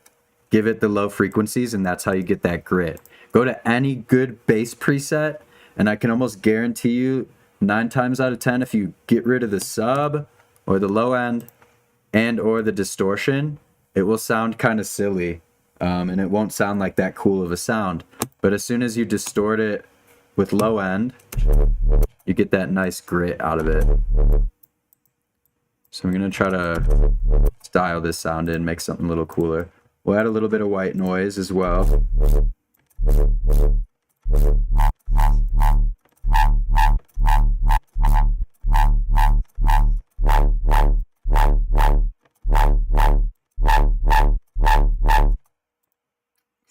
the low frequencies, and that's how you get that grit. Go to any good bass preset, and I can almost guarantee you 9 times out of 10, if you get rid of the sub or the low end and or the distortion, it will sound kind of silly, and it won't sound like that cool of a sound. But as soon as you distort it with low end, you get that nice grit out of it. So I'm going to try to style this sound in, make something a little cooler. We'll add a little bit of white noise as well.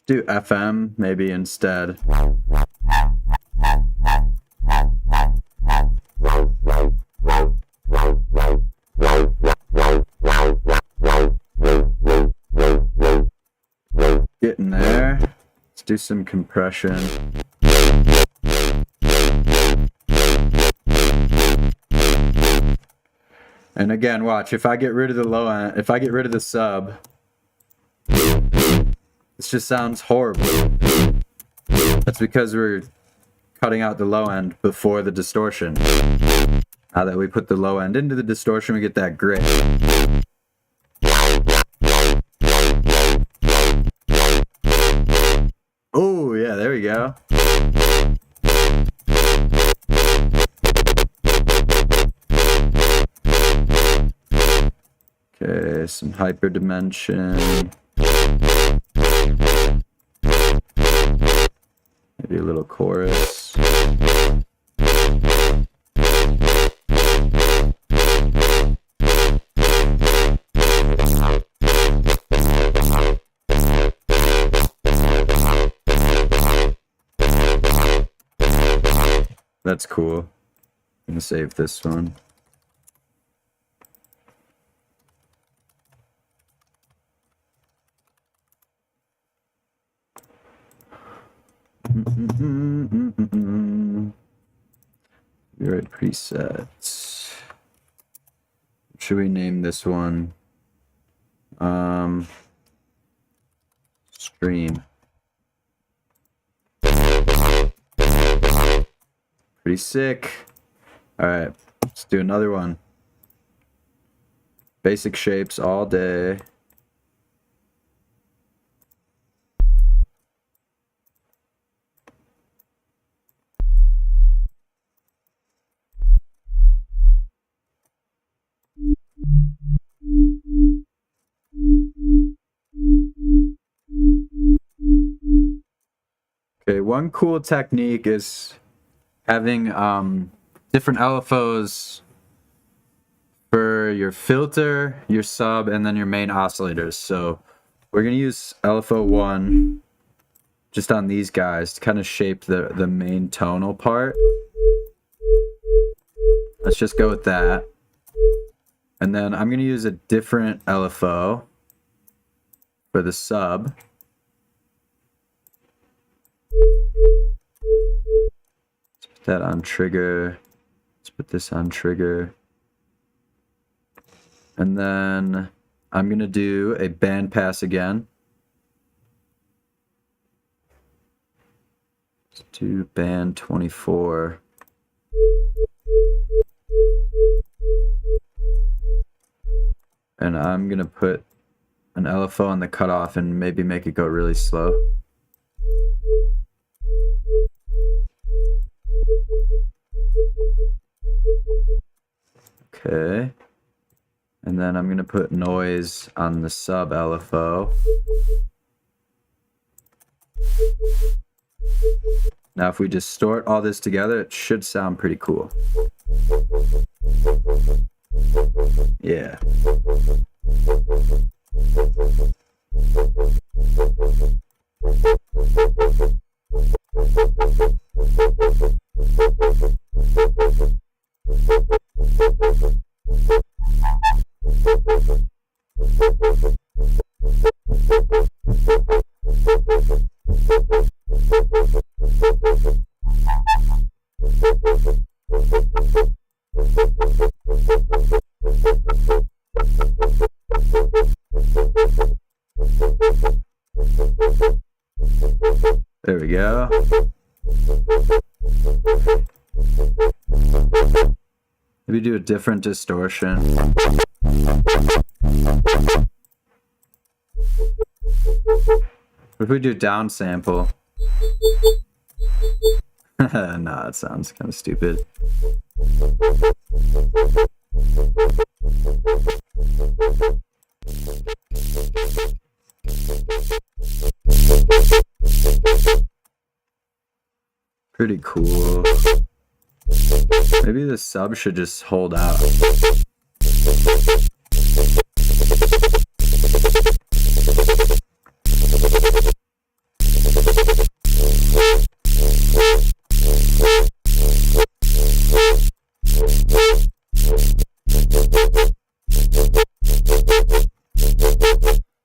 Do FM maybe instead. Getting there. Let's do some compression. And again, watch, if I get rid of the low end, if I get rid of the sub, this just sounds horrible. That's because we're cutting out the low end before the distortion. Now that we put the low end into the distortion, we get that grit. Oh, yeah, there we go. Okay, some hyperdimension. Maybe a little chorus. That's cool. I'm gonna save this one. You're at presets. What should we name this one? Stream. Pretty sick. All right, let's do another one. Basic shapes all day. Okay, one cool technique is having different LFOs for your filter, your sub, and then your main oscillators. So we're gonna use LFO 1 just on these guys to kind of shape the main tonal part. Let's just go with that. And then I'm gonna use a different LFO for the sub. Let's put that on trigger. Let's put this on trigger. And then I'm gonna do a band pass again. Let's do band 24. And I'm gonna put an LFO on the cutoff and maybe make it go really slow. Okay. And then I'm gonna put noise on the sub LFO. Now if we distort all this together, it should sound pretty cool. Yeah. There we go. Maybe do a different distortion. What if we do down sample? Nah, that sounds kind of stupid. Pretty cool. Maybe the sub should just hold out.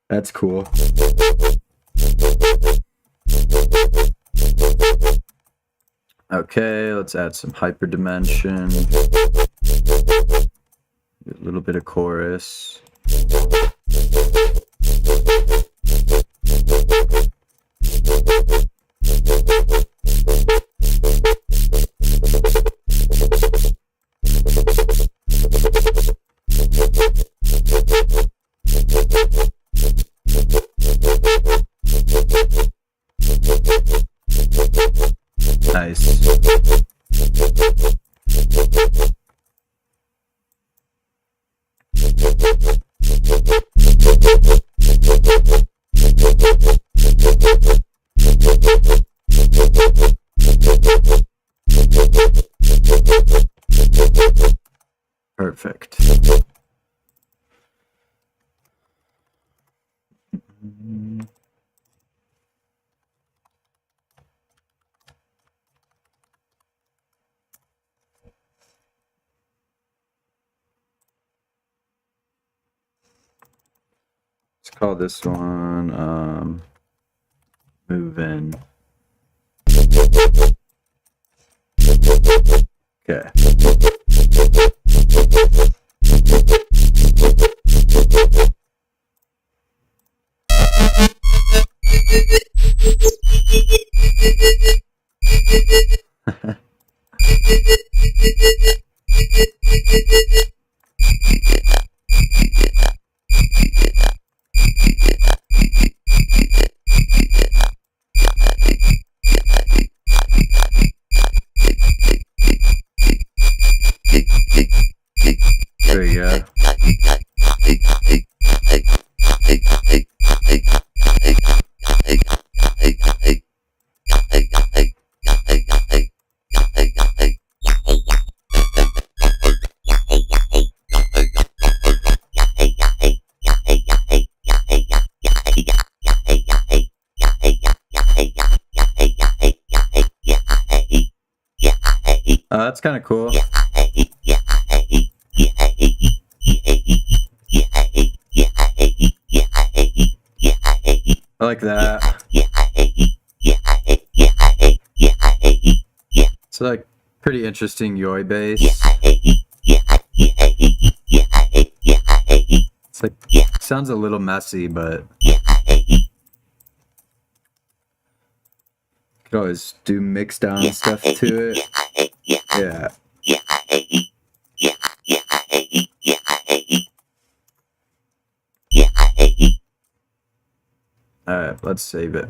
That's cool. Okay, let's add some hyperdimension. A little bit of chorus. Nice. Perfect. Let's call this one move in. Okay. That's kind of cool. I like that. It's like pretty interesting yoi bass. It's like sounds a little messy, but could always do mix down stuff to it. Yeah. Alright, let's save it.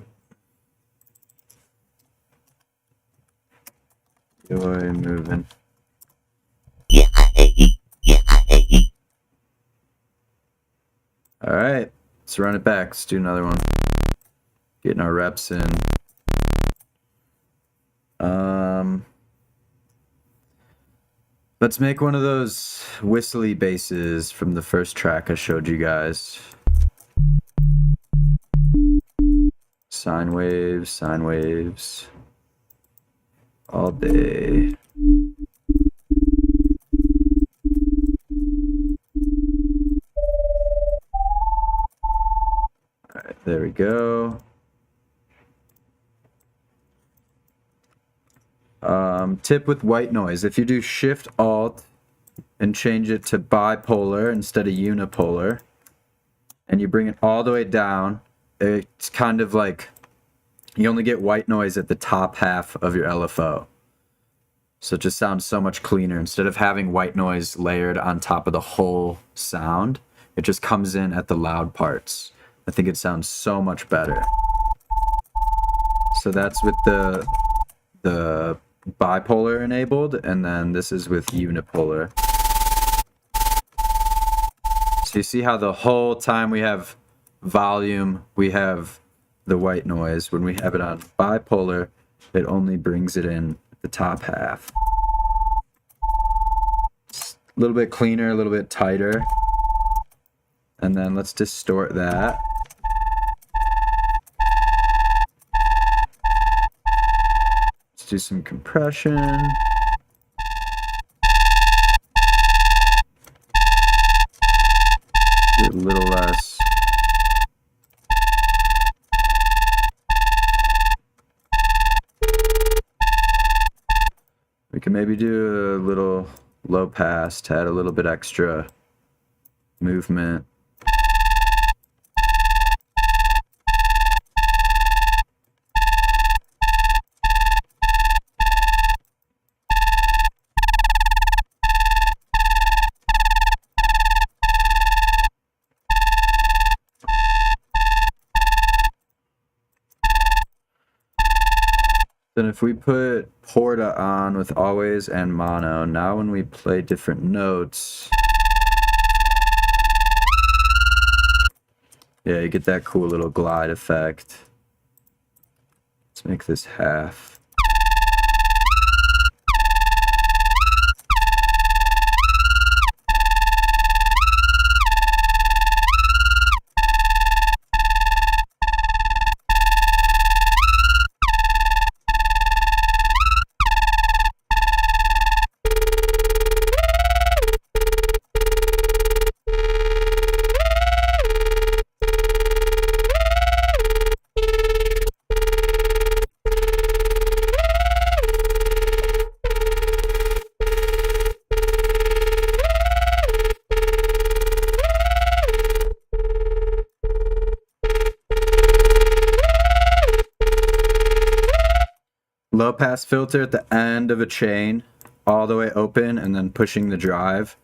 Yoi moving. Alright, let's run it back. Let's do another one. Getting our reps in. Let's make one of those whistly basses from the first track I showed you guys. Sine waves, all day. All right, there we go. Tip with white noise, if you do Shift Alt and change it to bipolar instead of unipolar, and you bring it all the way down, it's kind of like you only get white noise at the top half of your LFO. So it just sounds so much cleaner. Instead of having white noise layered on top of the whole sound, it just comes in at the loud parts. I think it sounds so much better. So that's with the bipolar enabled, and then this is with unipolar. So you see how the whole time we have volume, we have the white noise. When we have it on bipolar, it only brings it in the top half. It's a little bit cleaner, a little bit tighter. And then let's distort that. Let's do some compression. Do a little less. We can maybe do a little low pass to add a little bit extra movement. Then if we put Porta on with always and mono, now when we play different notes, yeah, you get that cool little glide effect. Let's make this half. Low pass filter at the end of a chain, all the way open, and then pushing the drive.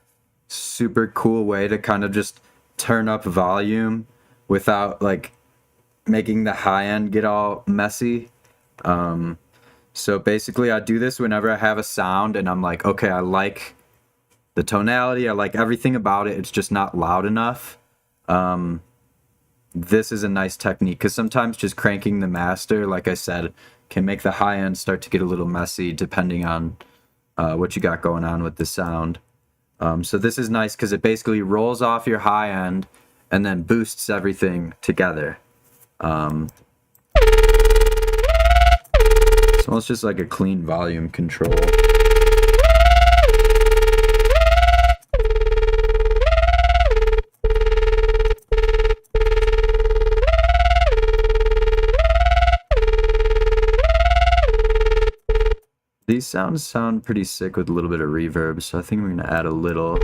Super cool way to kind of just turn up volume without like making the high end get all messy. So basically I do this whenever I have a sound and I'm like, okay, I like the tonality, I like everything about it, it's just not loud enough. This is a nice technique because sometimes just cranking the master, like I said, can make the high end start to get a little messy depending on what you got going on with the sound. So this is nice because it basically rolls off your high end and then boosts everything together. It's almost just like a clean volume control. these sounds sound pretty sick with a little bit of reverb, so I think we're gonna add a little.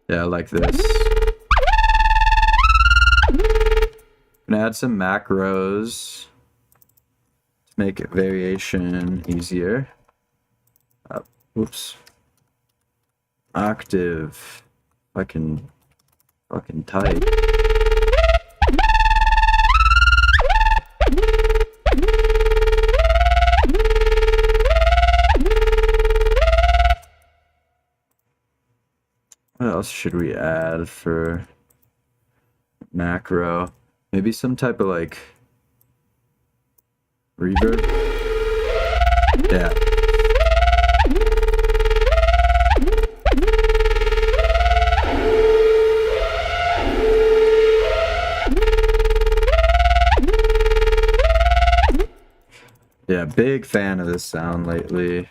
Yeah, I like this. Gonna add some macros to make variation easier. Oops. Octave. Fucking tight. What else should we add for macro? Maybe some type of like reverb? Yeah. Yeah, big fan of this sound lately.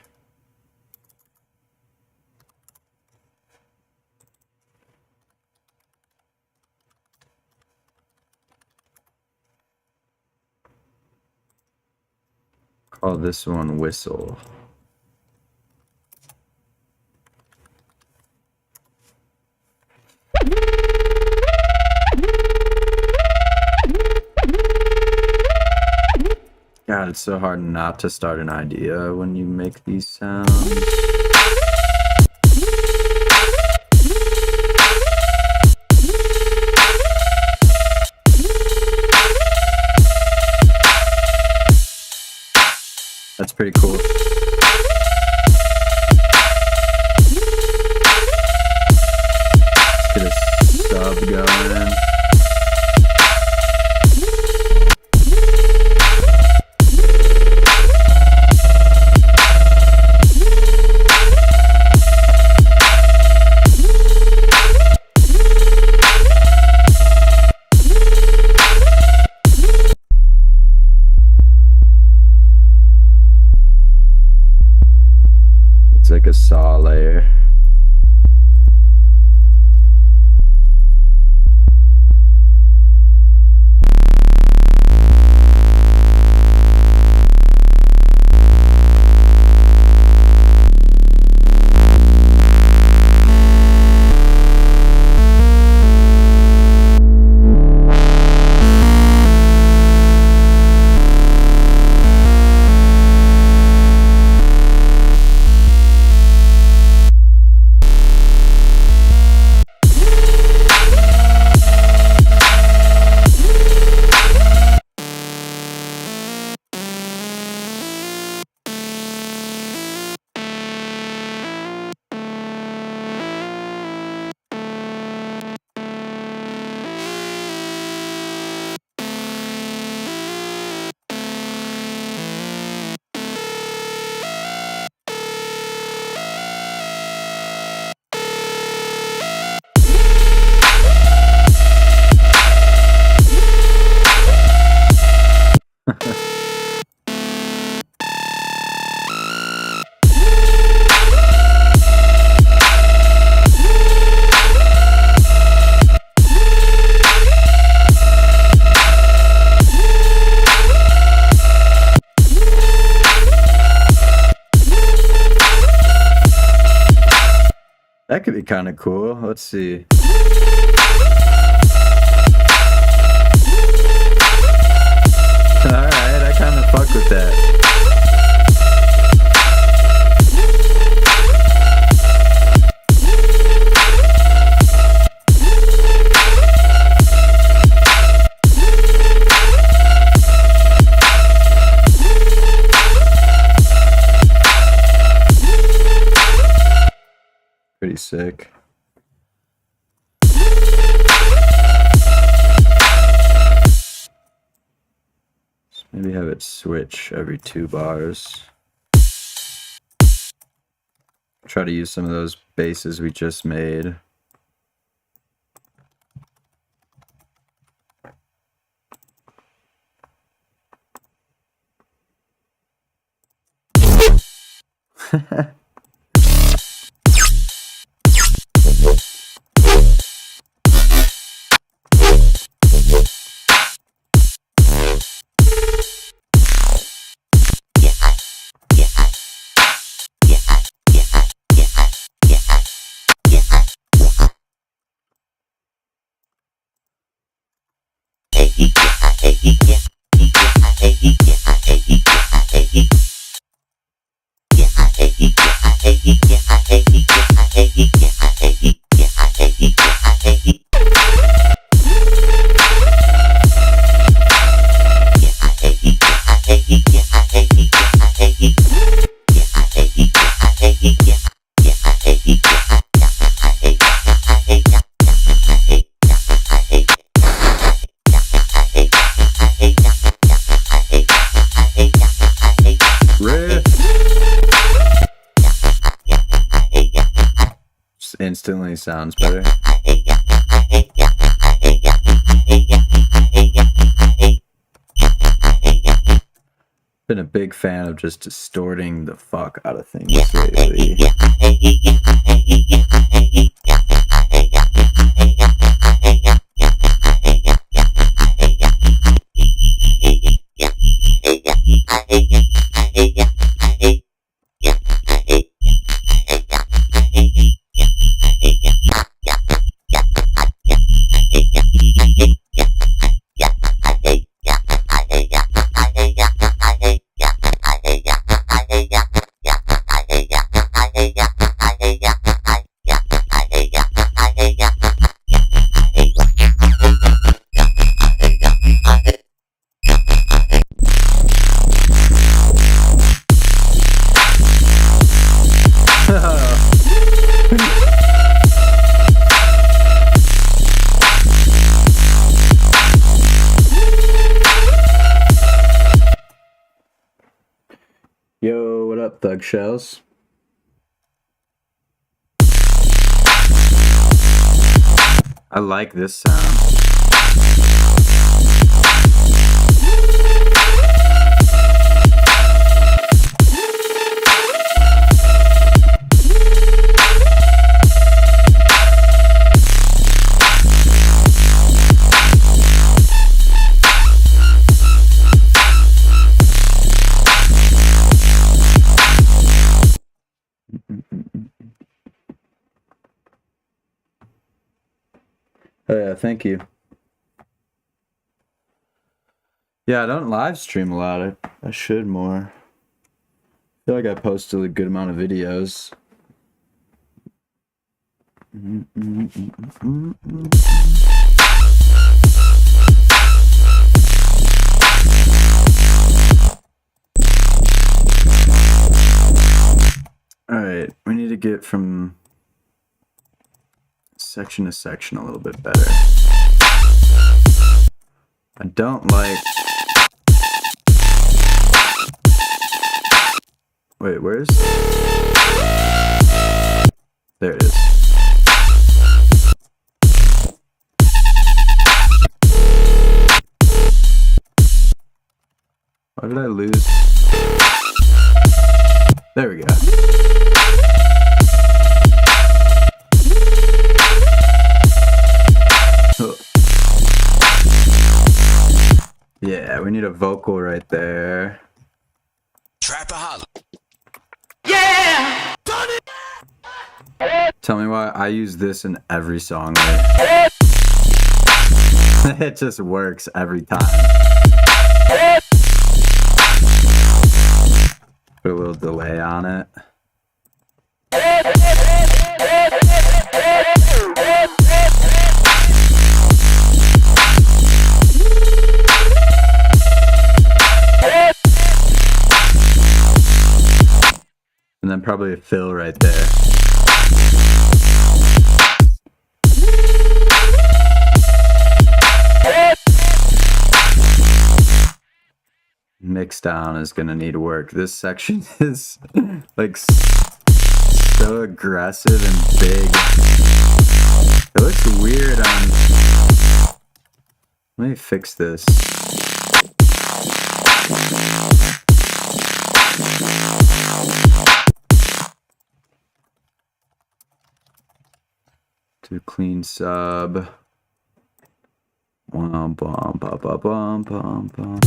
Call this one Whistle. God, it's so hard not to start an idea when you make these sounds. That's pretty cool. Let's get a sub going. It's like a saw layer. That could be kind of cool. Let's see. Alright, I kind of fuck with that. Pretty sick. Maybe have it switch every 2 bars. Try to use some of those basses we just made. Instantly sounds better. Been a big fan of just distorting the fuck out of things lately. Yo, what up, Thug Shells? I like this sound. Oh yeah, thank you. Yeah, I don't live stream a lot. I should more. I feel like I posted a good amount of videos. Alright, we need to get from section to section a little bit better. I don't like... Wait, where's... There it is. Why did I lose? There we go. Yeah, we need a vocal right there. Trap a holla. Tell me why I use this in every song. It just works every time. Put a little delay on it. And then probably a fill right there. mix down is gonna need work. This section is like so aggressive and big. It looks weird on... Let me fix this. Do clean sub. Bum, bum, bum, bum, bum, bum, bum.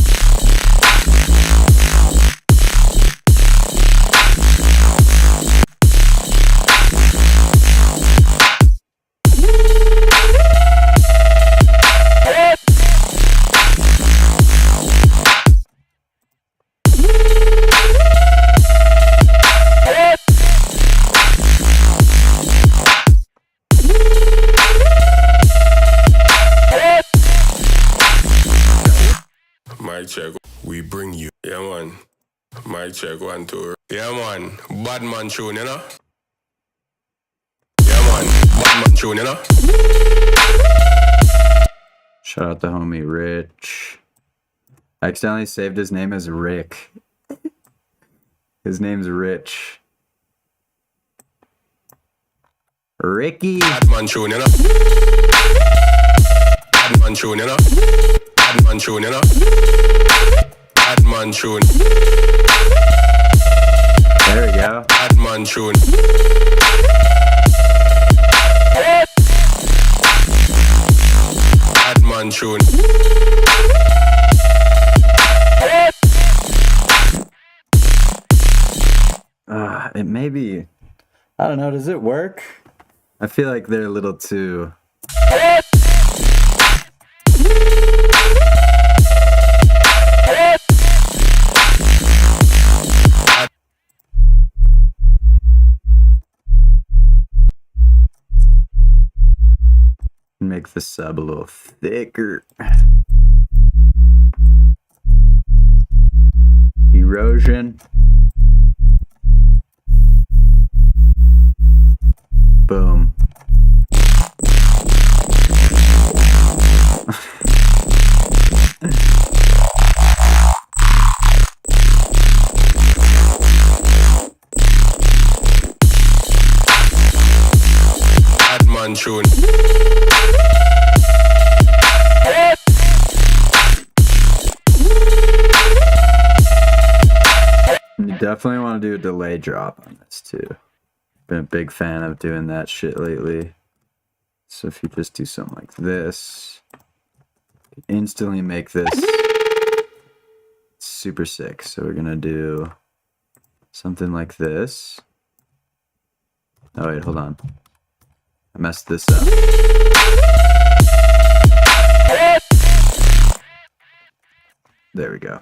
Mic check, we bring you. Yeah, man. Mic check, 1, 2. Yeah, man. Bad man tune, you know? Yeah, man. Bad man tune, you know? Shout out the homie Rich. I accidentally saved his name as Rick. His name's Rich. Ricky. Bad man tune, you know? Bad man tune, you know? Bad man tune, you know? Bad man tune. There we go. Bad man tune. Bad man tune. It may be... I don't know, does it work? I feel like they're a little too... Make the sub a little thicker. Erosion. Boom. Bad man tune. You definitely want to do a delay drop on this too. Been a big fan of doing that shit lately. So if you just do something like this, instantly make this super sick. So we're gonna do something like this. Oh wait, hold on. I messed this up. There we go.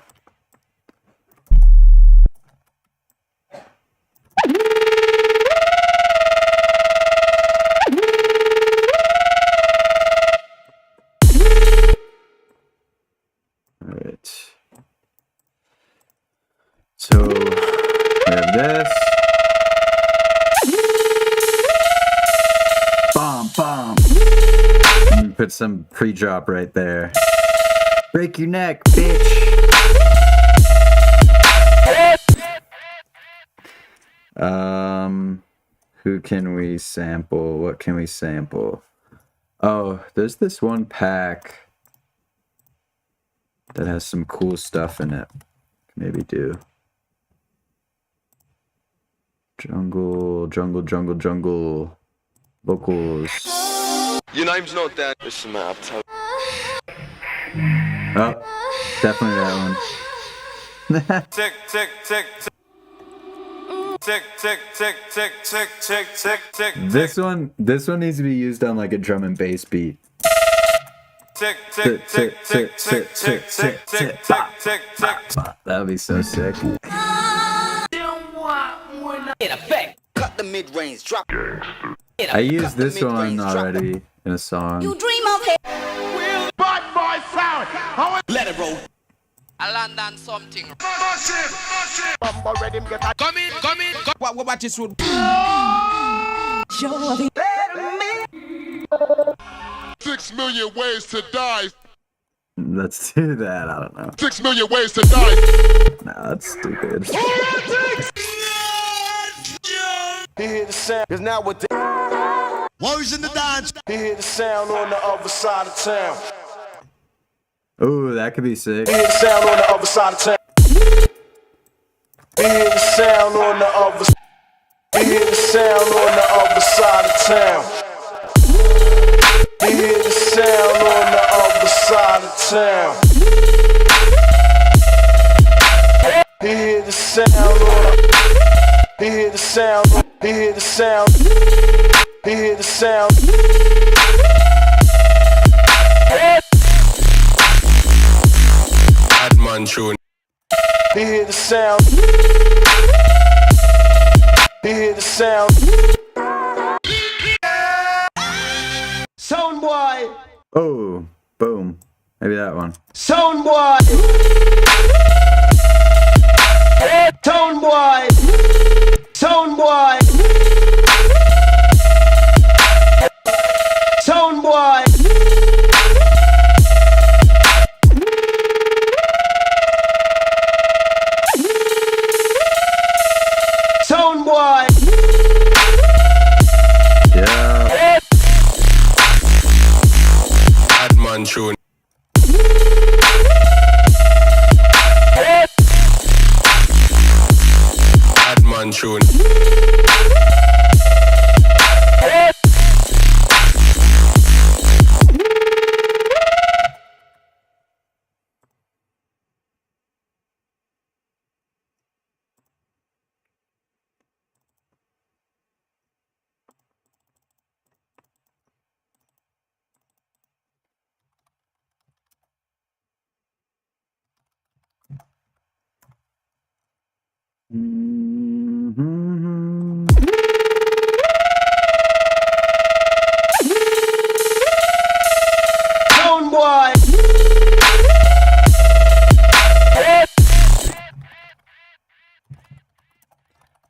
Alright. So we have this. Bomb, bomb. And put some pre-drop right there. Break your neck, bitch. Who can we sample? What can we sample? Oh, there's this one pack that has some cool stuff in it. Maybe do. Jungle, jungle, jungle, jungle. Vocals. Your name's not Dan. Listen, mate, I've told. Oh, definitely that one. Tick, tick, tick, tick. Tick, tick, tick, tick, tick, tick, tick, tick. This one needs to be used on like a drum and bass beat. Tick, tick, tick, tick, tick, tick, tick, tick, tick, tick, tick. That would be so sick. In effect, cut the mid-range, drop. I used this one already in a song. You dream of it. Let it roll. I land on something. Come in. What this would 6 million ways to die. Let's do that. I don't know. 6 million ways to die. Nah, that's stupid. He hear the sound, cause now what Words in the dance. he hear the sound on the other side of town. Ooh, that could be sick. He hear the sound on the other side of town. He hear the sound on the other. He hear the sound on the other side of town. He hear the sound on the other side of town. He hear the sound on. He hear the sound. He hear the sound. He hear the sound. Bad man tune. He hear the sound. He hear the sound. Sound boy. Oh, boom. Maybe that one. Sound boy. Sound boy. Sound boy. Sound boy. Sound boy. Yeah. Bad man tune. Bad man tune. Mhm. Sound boy.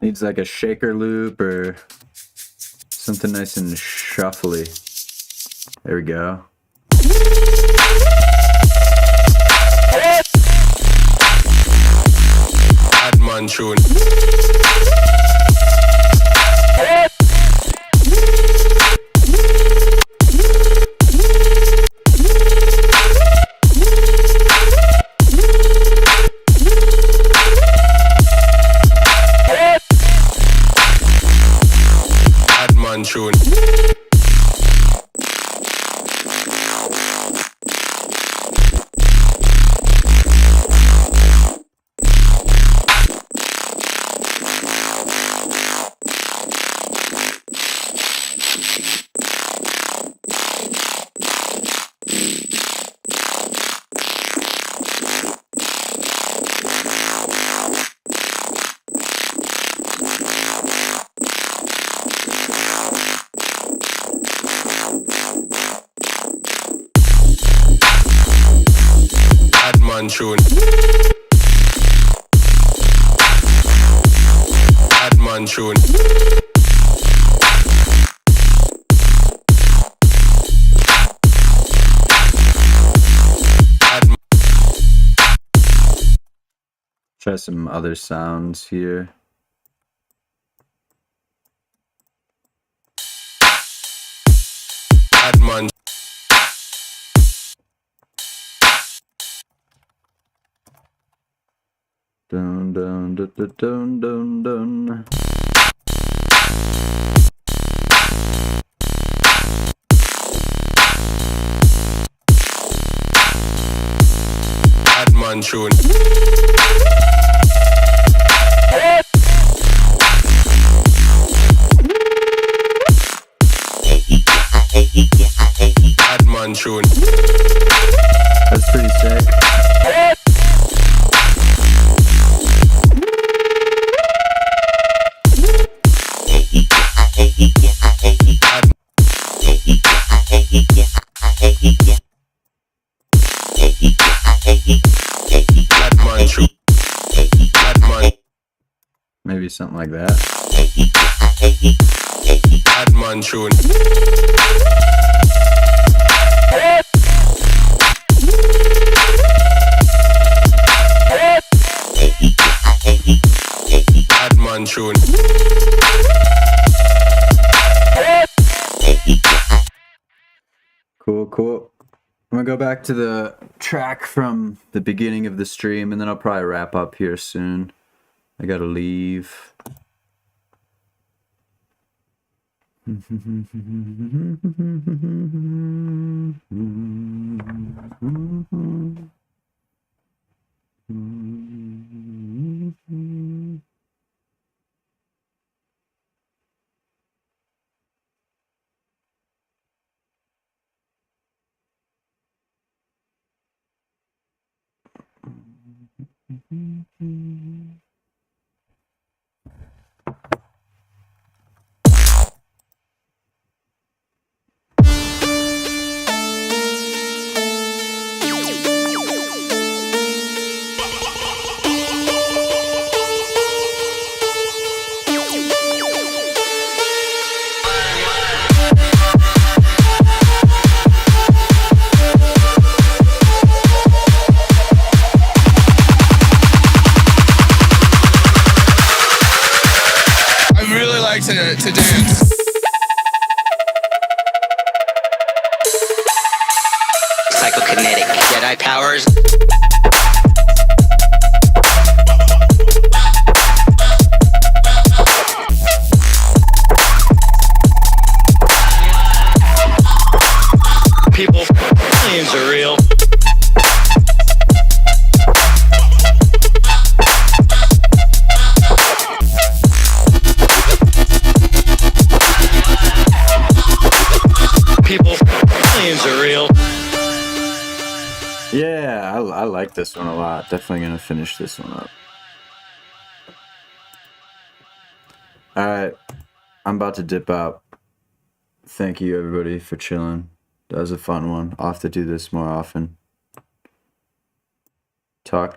Needs like a shaker loop or something nice and shuffly. There we go. Bad man tune. Bad man tune. Bad man tune. Bad man tune. Bad Try some other sounds here. man. Dun dun dun dun dun dun. Bad man tune. Bad man tune. That's pretty sick. Bad man tune. Bad man. Maybe something like that. Bad man tune. Cool. I'm gonna go back to the track from the beginning of the stream, and then I'll probably wrap up here soon. I gotta leave. I really like to dance. Psychokinetic Jedi powers. People, aliens are real. People, aliens are real. Yeah, I like this one a lot. Definitely gonna finish this one up. Alright, I'm about to dip out. Thank you everybody for chilling. That was a fun one. I'll have to do this more often. Talk to